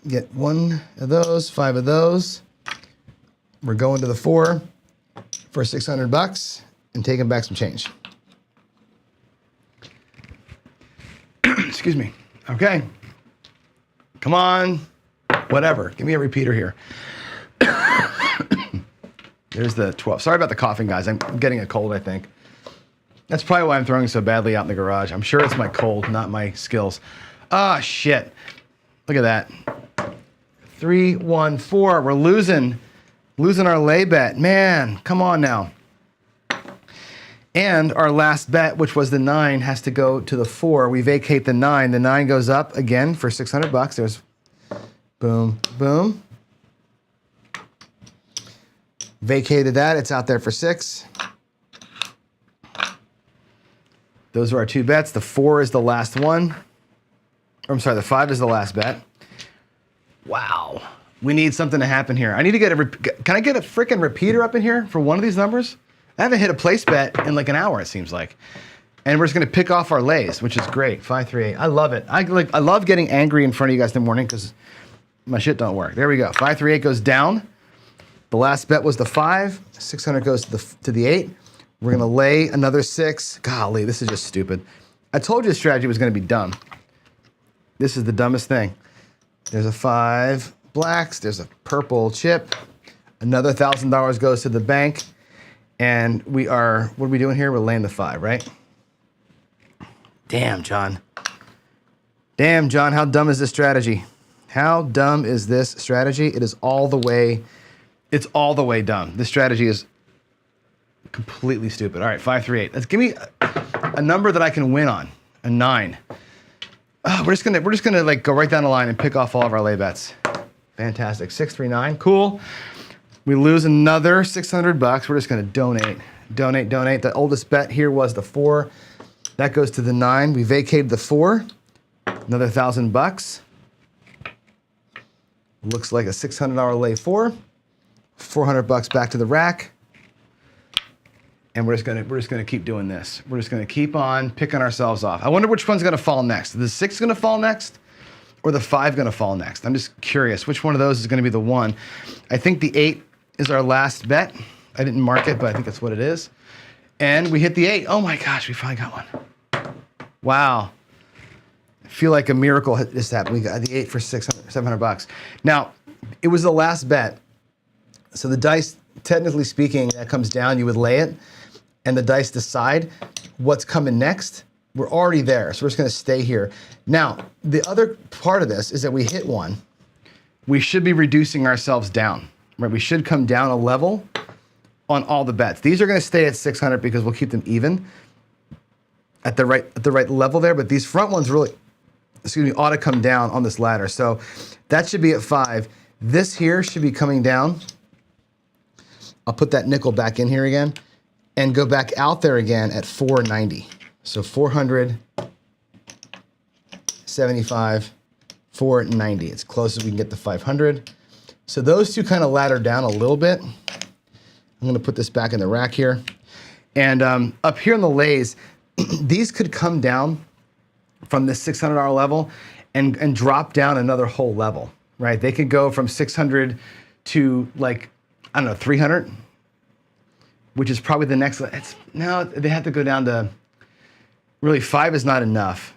Get 1 of those, 5 of those. We're going to the 4 for $600 and taking back some change. Excuse me. Okay. Come on. Whatever. Give me a repeater here. There's the 12. Sorry about the coughing, guys. I'm getting a cold, I think. That's probably why I'm throwing so badly out in the garage. I'm sure it's my cold, not my skills. Ah, shit. Look at that. 3, 1, 4. We're losing our lay bet. Man, come on now. And our last bet, which was the 9, has to go to the 4. We vacate the 9. The 9 goes up again for $600. There's boom, boom. Vacated that. It's out there for 6. Those are our two bets. The 4 is the last one. Or, I'm sorry, the 5 is the last bet. Wow. We need something to happen here. I need to get can I get a freaking repeater up in here for one of these numbers? I haven't hit a place bet in like an hour, it seems like. And we're just gonna pick off our lays, which is great. 5, 3, 8. I love it. I love getting angry in front of you guys in the morning because my shit don't work. There we go. 5, 3, 8 goes down. The last bet was the 5. 600 goes to the 8. We're gonna lay another 6. Golly, this is just stupid. I told you the strategy was gonna be dumb. This is the dumbest thing. There's a 5 blacks. There's a purple chip. Another $1,000 goes to the bank. And what are we doing here? We're laying the 5, right? Damn, John. Damn, John, how dumb is this strategy? How dumb is this strategy? It's all the way dumb. This strategy is completely stupid. All right, 5, 3, 8. Let's give me a number that I can win on. A 9. Oh, we're just gonna like go right down the line and pick off all of our lay bets. Fantastic. 6, 3, 9. Cool. We lose another $600. We're just gonna donate. The oldest bet here was the 4. That goes to the 9. We vacated the 4. Another $1,000. Looks like a $600 lay 4. $400 back to the rack. And we're just gonna keep doing this. We're just gonna keep on picking ourselves off. I wonder which one's gonna fall next. The 6 gonna fall next, or the 5 gonna fall next? I'm just curious which one of those is gonna be the one. I think the 8 is our last bet. I didn't mark it, but I think that's what it is. And we hit the 8. Oh my gosh, we finally got one. Wow. I feel like a miracle just happened. We got the 8 for $700. Now, it was the last bet. So the dice, technically speaking, that comes down, you would lay it, and the dice decide what's coming next. We're already there, so we're just gonna stay here. Now, the other part of this is that we hit one. We should be reducing ourselves down, right? We should come down a level on all the bets. These are gonna stay at 600 because we'll keep them even at the right level there, but these front ones really, ought to come down on this ladder. So that should be at 5. This here should be coming down. I'll put that nickel back in here again and go back out there again at 490. So 400, 75, 490. It's close as we can get to 500. So those two kind of ladder down a little bit. I'm gonna put this back in the rack here. And up here in the lays, these could come down from this $600 level and drop down another whole level, right? They could go from 600 to like, I don't know, 300, which is probably the next, no, they have to go down to, really 5 is not enough,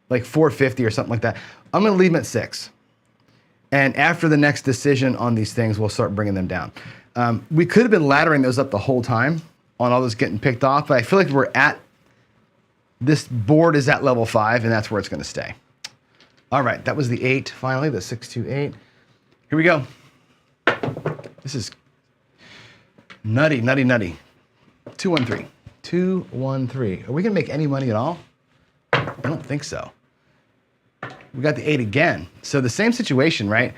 like 450 or something like that. I'm gonna leave them at 6. And after the next decision on these things, we'll start bringing them down. We could have been laddering those up the whole time on all this getting picked off, but I feel like we're at, this board is at level 5 and that's where it's gonna stay. All right, that was the 8 finally, the 628. Here we go. This is nutty. 213. 213. Are we gonna make any money at all? I don't think so. We got the 8 again. So the same situation, right?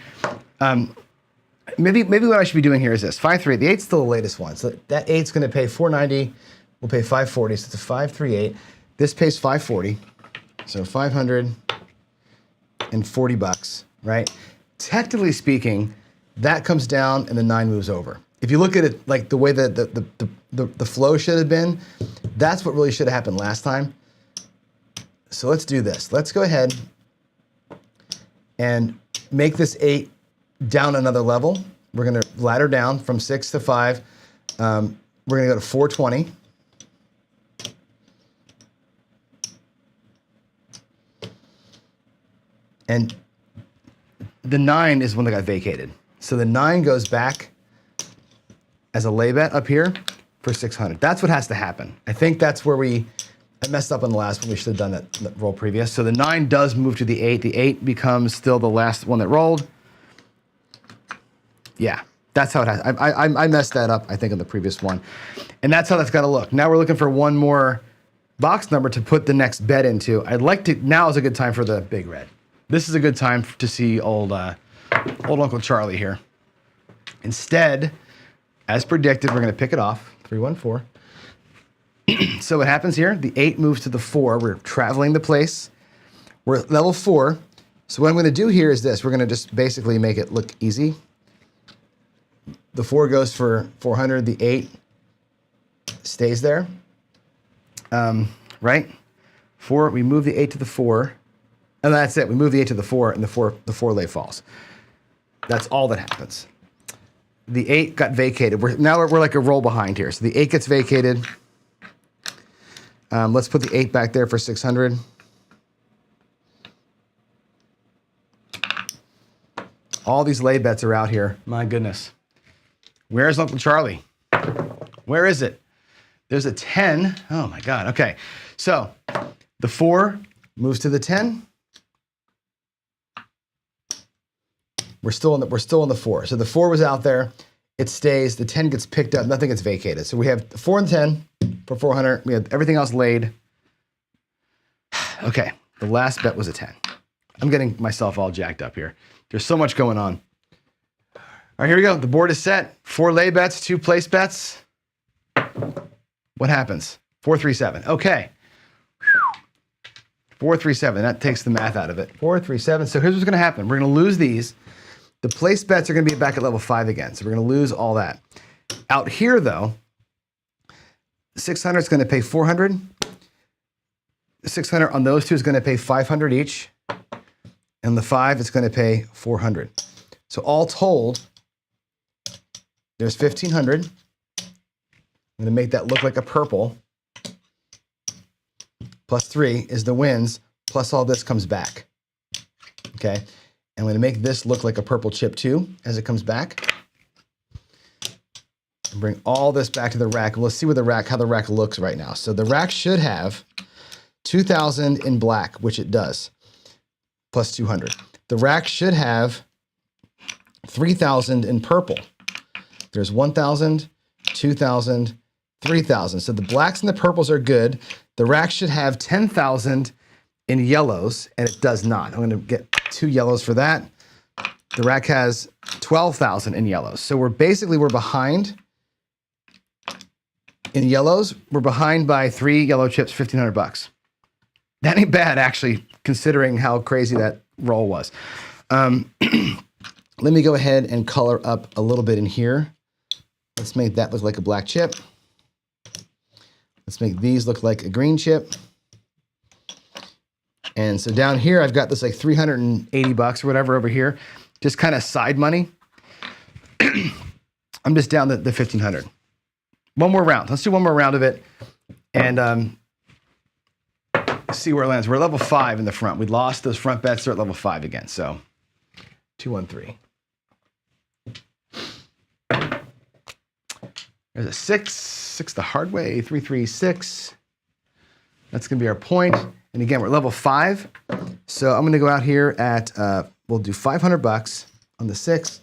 Maybe what I should be doing here is this. 538. The 8's still the latest one. So that 8's gonna pay 490. We'll pay 540. So it's a 538. This pays 540. So 540 bucks, right? Technically speaking, that comes down and the 9 moves over. If you look at it like the way that the flow should have been, that's what really should have happened last time. So let's do this. Let's go ahead and make this 8 down another level. We're gonna ladder down from 6 to 5. We're gonna go to 420. And the 9 is one that got vacated. So the 9 goes back as a lay bet up here for 600. That's what has to happen. I think that's where I messed up on the last one. We should have done that roll previous. So the 9 does move to the 8. The 8 becomes still the last one that rolled. Yeah, that's how it has. I messed that up, I think, in the previous one. And that's how that's got to look. Now we're looking for one more box number to put the next bet into. Now is a good time for the big red. This is a good time to see old Uncle Charlie here. Instead, as predicted, we're gonna pick it off, 314. So what happens here? The 8 moves to the 4. We're traveling the place. We're at level 4. So what I'm going to do here is this. We're going to just basically make it look easy. The 4 goes for 400. The 8 stays there. Right? 4, we move the 8 to the 4. And that's it. We move the 8 to the 4, and the 4 lay falls. That's all that happens. The 8 got vacated. We're like a roll behind here. So the 8 gets vacated. Let's put the 8 back there for 600. All these lay bets are out here. My goodness. Where's Uncle Charlie? Where is it? There's a 10. Oh my God. Okay. So the 4 moves to the 10. We're still in the 4. So the 4 was out there. It stays. The 10 gets picked up. Nothing gets vacated. So we have the 4 and 10 for 400. We have everything else laid. Okay. The last bet was a 10. I'm getting myself all jacked up here. There's so much going on. All right, here we go. The board is set. 4 lay bets, 2 place bets. What happens? 4, 3, 7. Okay. 4, 3, 7. That takes the math out of it. 4, 3, 7. So here's what's going to happen. We're going to lose these. The place bets are going to be back at level 5 again. So we're going to lose all that. Out here, though, 600 is going to pay 400. 600 on those two is going to pay 500 each. And the 5 is going to pay 400. So all told, there's 1,500. I'm going to make that look like a purple. Plus 3 is the wins, plus all this comes back. Okay? I'm going to make this look like a purple chip too as it comes back. And bring all this back to the rack. Let's see how the rack looks right now. So the rack should have 2,000 in black, which it does, plus 200. The rack should have 3,000 in purple. There's 1,000, 2,000, 3,000. So the blacks and the purples are good. The rack should have 10,000 in yellows, and it does not. I'm going to get 2 yellows for that. The rack has 12,000 in yellows. So we're behind in yellows. We're behind by 3 yellow chips, $1,500. That ain't bad, actually, considering how crazy that roll was. Let me go ahead and color up a little bit in here. Let's make that look like a black chip. Let's make these look like a green chip. And so down here, I've got this like $380 or whatever over here, just kind of side money. I'm just down the 1,500. One more round. Let's do one more round of it and see where it lands. We're at level 5 in the front. We lost those front bets. They're at level 5 again. So 2, 1, 3. There's a 6. 6 the hard way. 3, 3, 6. That's going to be our point. And again, we're at level 5. So I'm going to go out here at, we'll do $500 on the 6.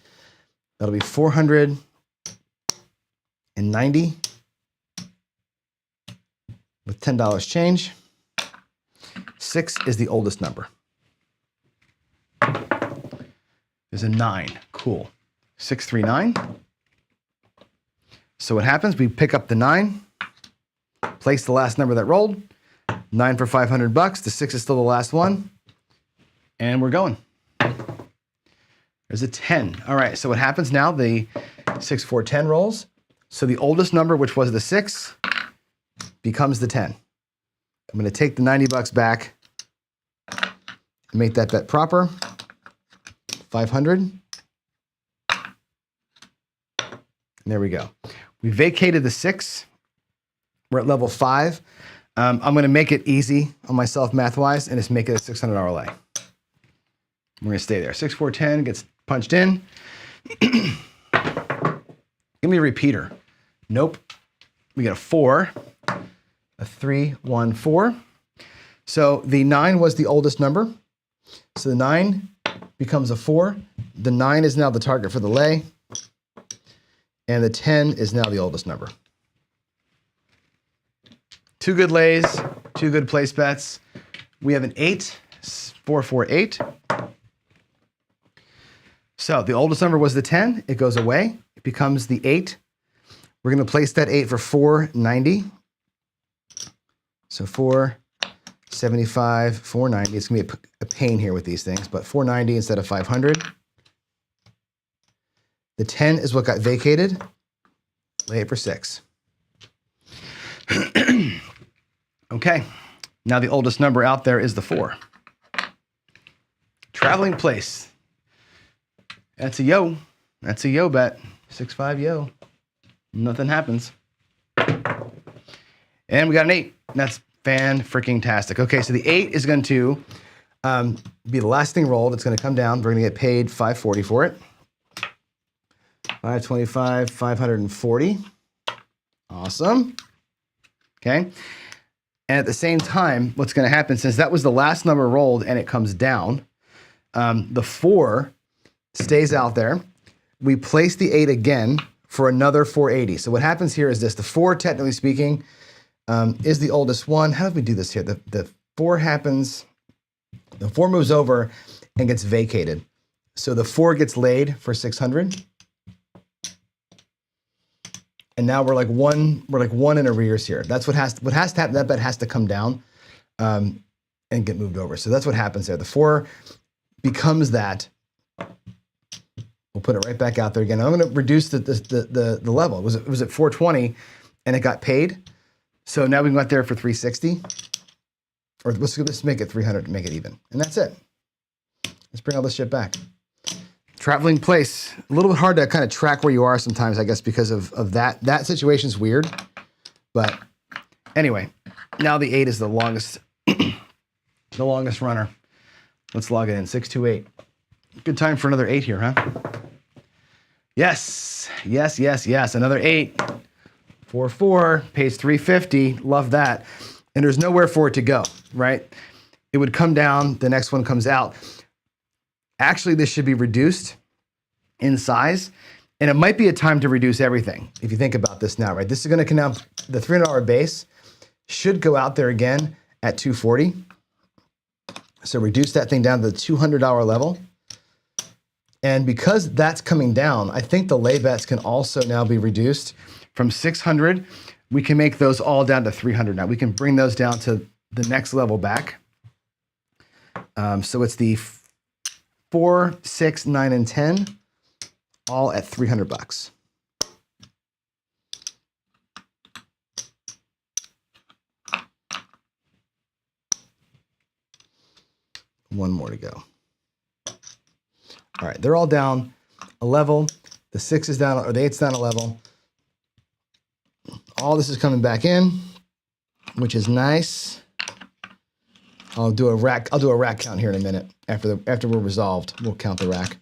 That'll be 490 with $10 change. 6 is the oldest number. There's a 9. Cool. 639. So what happens? We pick up the 9, place the last number that rolled. 9 for $500. The 6 is still the last one. And we're going. There's a 10. All right, so what happens now? The 6, 4, 10 rolls. So the oldest number, which was the 6, becomes the 10. I'm going to take the $90 back and make that bet proper. 500. And there we go. We vacated the 6. We're at level 5. I'm going to make it easy on myself math-wise and just make it a $600 lay. We're going to stay there. 6, 4, 10 gets punched in. Give me a repeater. Nope. We get a 4, a 3, 1, 4. So the 9 was the oldest number. So the 9 becomes a 4. The 9 is now the target for the lay. And the 10 is now the oldest number. 2 good lays, 2 good place bets. We have an 8, 4, 4, 8. So the oldest number was the 10. It goes away. It becomes the 8. We're going to place that 8 for 490. So 475, 490. It's gonna be a pain here with these things, but 490 instead of 500. The 10 is what got vacated. Lay it for 6. Okay, now the oldest number out there is the 4. Traveling place. That's a yo. That's a yo bet. 6-5 yo. Nothing happens. And we got an 8. That's fan-freaking-tastic. Okay, so the 8 is going to be the last thing rolled. It's going to come down. We're going to get paid $540 for it. $525, $540. Awesome. Okay. And at the same time, what's going to happen, since that was the last number rolled and it comes down, the 4 stays out there. We place the 8 again for another 480. So what happens here is this. The 4, technically speaking, is the oldest one. How do we do this here? The 4 happens, the 4 moves over and gets vacated. So the 4 gets laid for 600. And now we're like one in arrears here. That's what has to happen. That bet has to come down and get moved over. So that's what happens there. The 4 becomes that. We'll put it right back out there again. I'm going to reduce the level. It was at 420 and it got paid. So now we can go out there for 360. Or let's make it 300 to make it even. And that's it. Let's bring all this shit back. Traveling place. A little bit hard to kind of track where you are sometimes, I guess, because of that. That situation's weird. But anyway, now the 8 is the longest, the longest runner. Let's log it in. 628. Good time for another 8 here, huh? Yes. Yes, yes, yes. Another 8. 4-4. Pays 350. Love that. And there's nowhere for it to go, right? It would come down. The next one comes out. Actually, this should be reduced in size, and it might be a time to reduce everything. If you think about this now, right? This is going to come down. The $300 base should go out there again at 240. So reduce that thing down to the $200 level. And because that's coming down, I think the lay bets can also now be reduced from 600. We can make those all down to 300 now. We can bring those down to the next level back. So it's the 4, 6, 9, and 10, all at $300. One more to go. All right, they're all down a level. The 6 is down, or the 8's down a level. All this is coming back in, which is nice. I'll do a rack count here in a minute. After we're resolved, we'll count the rack.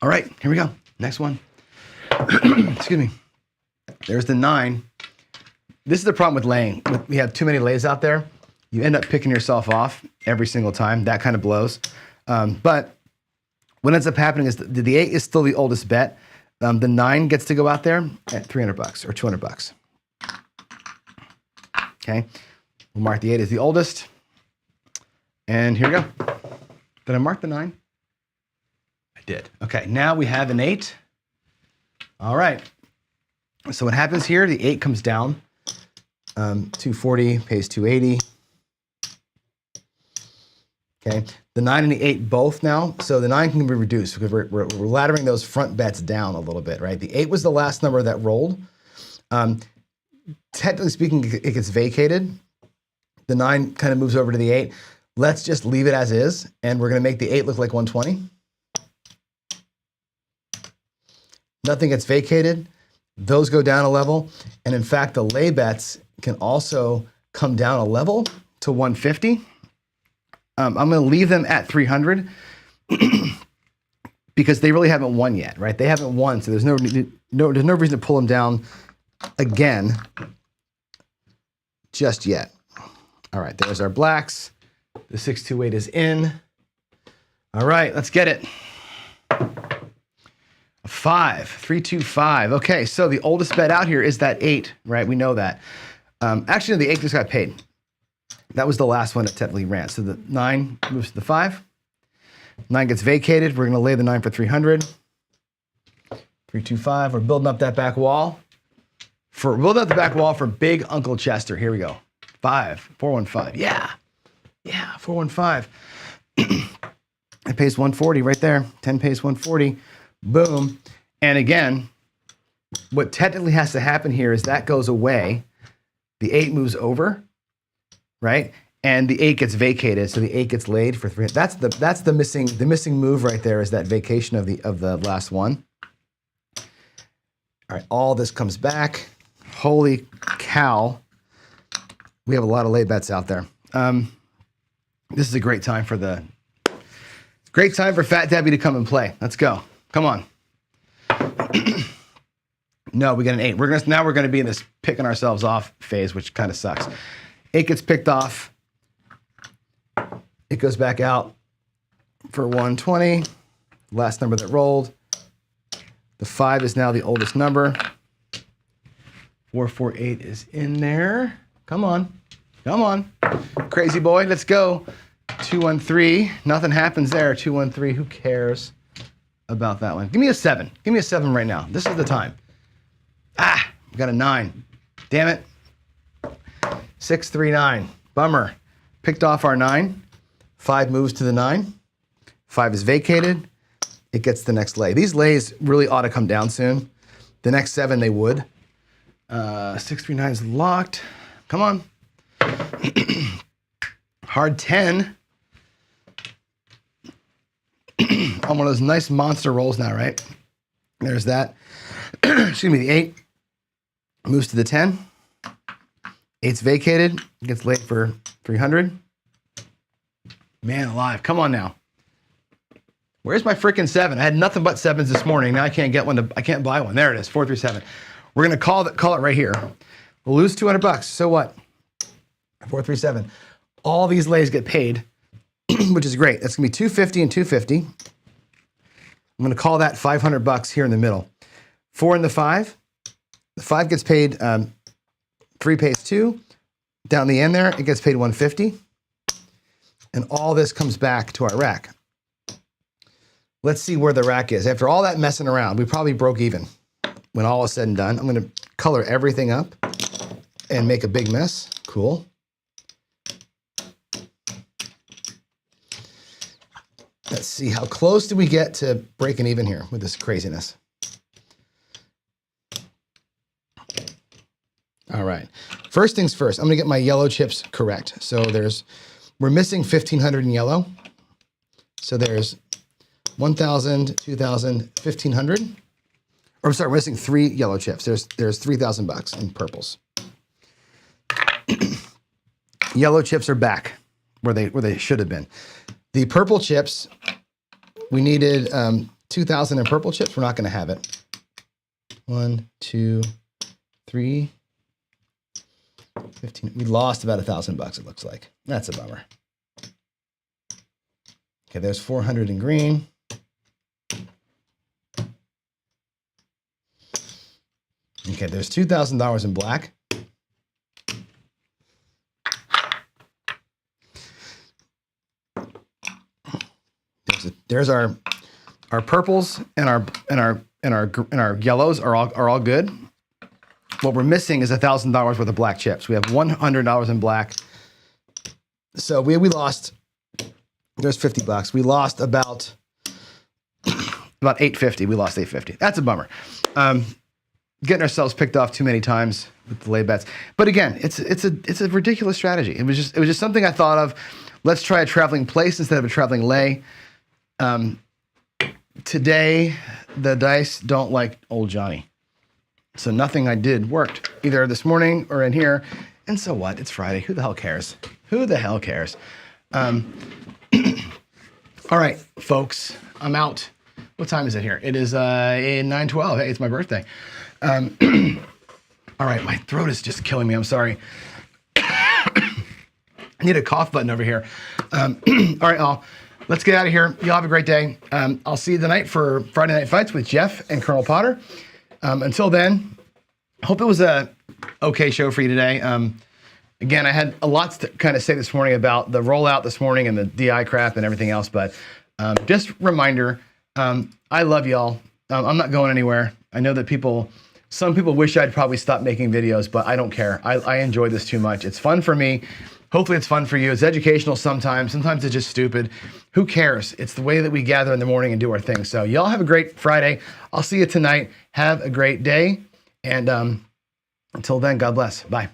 All right, here we go. Next one. Excuse me. There's the 9. This is the problem with laying. We have too many lays out there. You end up picking yourself off every single time. That kind of blows. But what ends up happening is the 8 is still the oldest bet. The 9 gets to go out there at $300 or $200. Okay. We'll mark the 8 as the oldest. And here we go. Did I mark the 9? I did. Okay, now we have an 8. All right. So what happens here, the 8 comes down. 240 pays 280. Okay, the 9 and the 8 both now. So the 9 can be reduced because we're laddering those front bets down a little bit, right? The 8 was the last number that rolled. Technically speaking, it gets vacated. The 9 kind of moves over to the 8. Let's just leave it as is, and we're going to make the 8 look like 120. Nothing gets vacated. Those go down a level. And in fact, the lay bets can also come down a level to 150. I'm going to leave them at 300 because they really haven't won yet, right? They haven't won, so there's no reason to pull them down again just yet. All right, there's our blacks. The 628 is in. All right, let's get it. A 5, 325. Okay, so the oldest bet out here is that 8, right? We know that. Actually, the 8 just got paid. That was the last one that technically ran. So the 9 moves to the 5. 9 gets vacated. We're going to lay the 9 for 300. 325. We're building up that back wall. build out the back wall for Big Uncle Chester. Here we go. 415. Yeah. 415. It pays 140 right there. 10 pays 140. Boom. And again, what technically has to happen here is that goes away. The 8 moves over, right? And the 8 gets vacated, so the 8 gets laid for 3. That's the missing move right there, is that vacation of the last one. All right, all this comes back. Holy cow. We have a lot of lay bets out there. This is a great time for Fat Debbie to come and play. Let's go. Come on. No, we got an 8. Now we're gonna be in this picking ourselves off phase, which kind of sucks. 8 gets picked off. It goes back out for 120. Last number that rolled. The 5 is now the oldest number. 448 is in there. Come on. Crazy boy, let's go. 213. Nothing happens there. 213. Who cares about that one? Give me a 7. Give me a 7 right now. This is the time. We got a 9. Damn it. 639. Bummer. Picked off our 9. 5 moves to the 9. 5 is vacated. It gets the next lay. These lays really ought to come down soon. The next 7 they would. 639 is locked. Come on. Hard 10. On one of those nice monster rolls now, right? There's that. Excuse me, the 8 moves to the 10. 8's vacated, gets laid for 300. Man alive, come on now. Where's my freaking 7? I had nothing but 7s this morning. Now I can't get one. I can't buy one. There it is, 437. We're gonna call it right here. We'll lose $200. So what? 437. All these lays get paid, which is great. That's gonna be 250 and 250. I'm gonna call that $500 here in the middle. 4 and the 5. The 5 gets paid. 3 pays 2. Down the end there, it gets paid 150. And all this comes back to our rack. Let's see where the rack is. After all that messing around, we probably broke even. When all is said and done, I'm gonna color everything up and make a big mess. Cool. Let's see, how close do we get to breaking even here with this craziness? All right, first things first, I'm gonna get my yellow chips correct. So we're missing 1,500 in yellow. So there's 1,000, 2,000, 1,500. Or I'm sorry, we're missing 3 yellow chips. There's $3,000 in purples. Yellow chips are back where they should have been. The purple chips, we needed 2,000 in purple chips. We're not gonna have it. 1, 2, 3, 15. We lost about $1,000, it looks like. That's a bummer. Okay, there's 400 in green. Okay, there's $2,000 in black. There's our purples and our yellows are all good. What we're missing is $1,000 worth of black chips. We have $100 in black. So we lost. There's $50. We lost about $850. We lost $850. That's a bummer. Getting ourselves picked off too many times with the lay bets. But again, it's a ridiculous strategy. It was just something I thought of. Let's try a traveling place instead of a traveling lay. Today, the dice don't like old Johnny. So nothing I did worked, either this morning or in here. And so what? It's Friday. Who the hell cares? Who the hell cares? All right, folks, I'm out. What time is it here? It is 9:12. Hey, it's my birthday. All right, my throat is just killing me. I'm sorry. I need a cough button over here. All right, all. Let's get out of here. Y'all have a great day. I'll see you tonight for Friday Night Fights with Jeff and Colonel Potter. Until then, hope it was a okay show for you today. Again, I had a lot to kind of say this morning about the rollout this morning and the DI crap and everything else, but just reminder, I love y'all. I'm not going anywhere. I know that people Some people wish I'd probably stop making videos, but I don't care. I enjoy this too much. It's fun for me. Hopefully it's fun for you. It's educational sometimes. Sometimes it's just stupid. Who cares? It's the way that we gather in the morning and do our thing. So y'all have a great Friday. I'll see you tonight. Have a great day. And until then, God bless. Bye.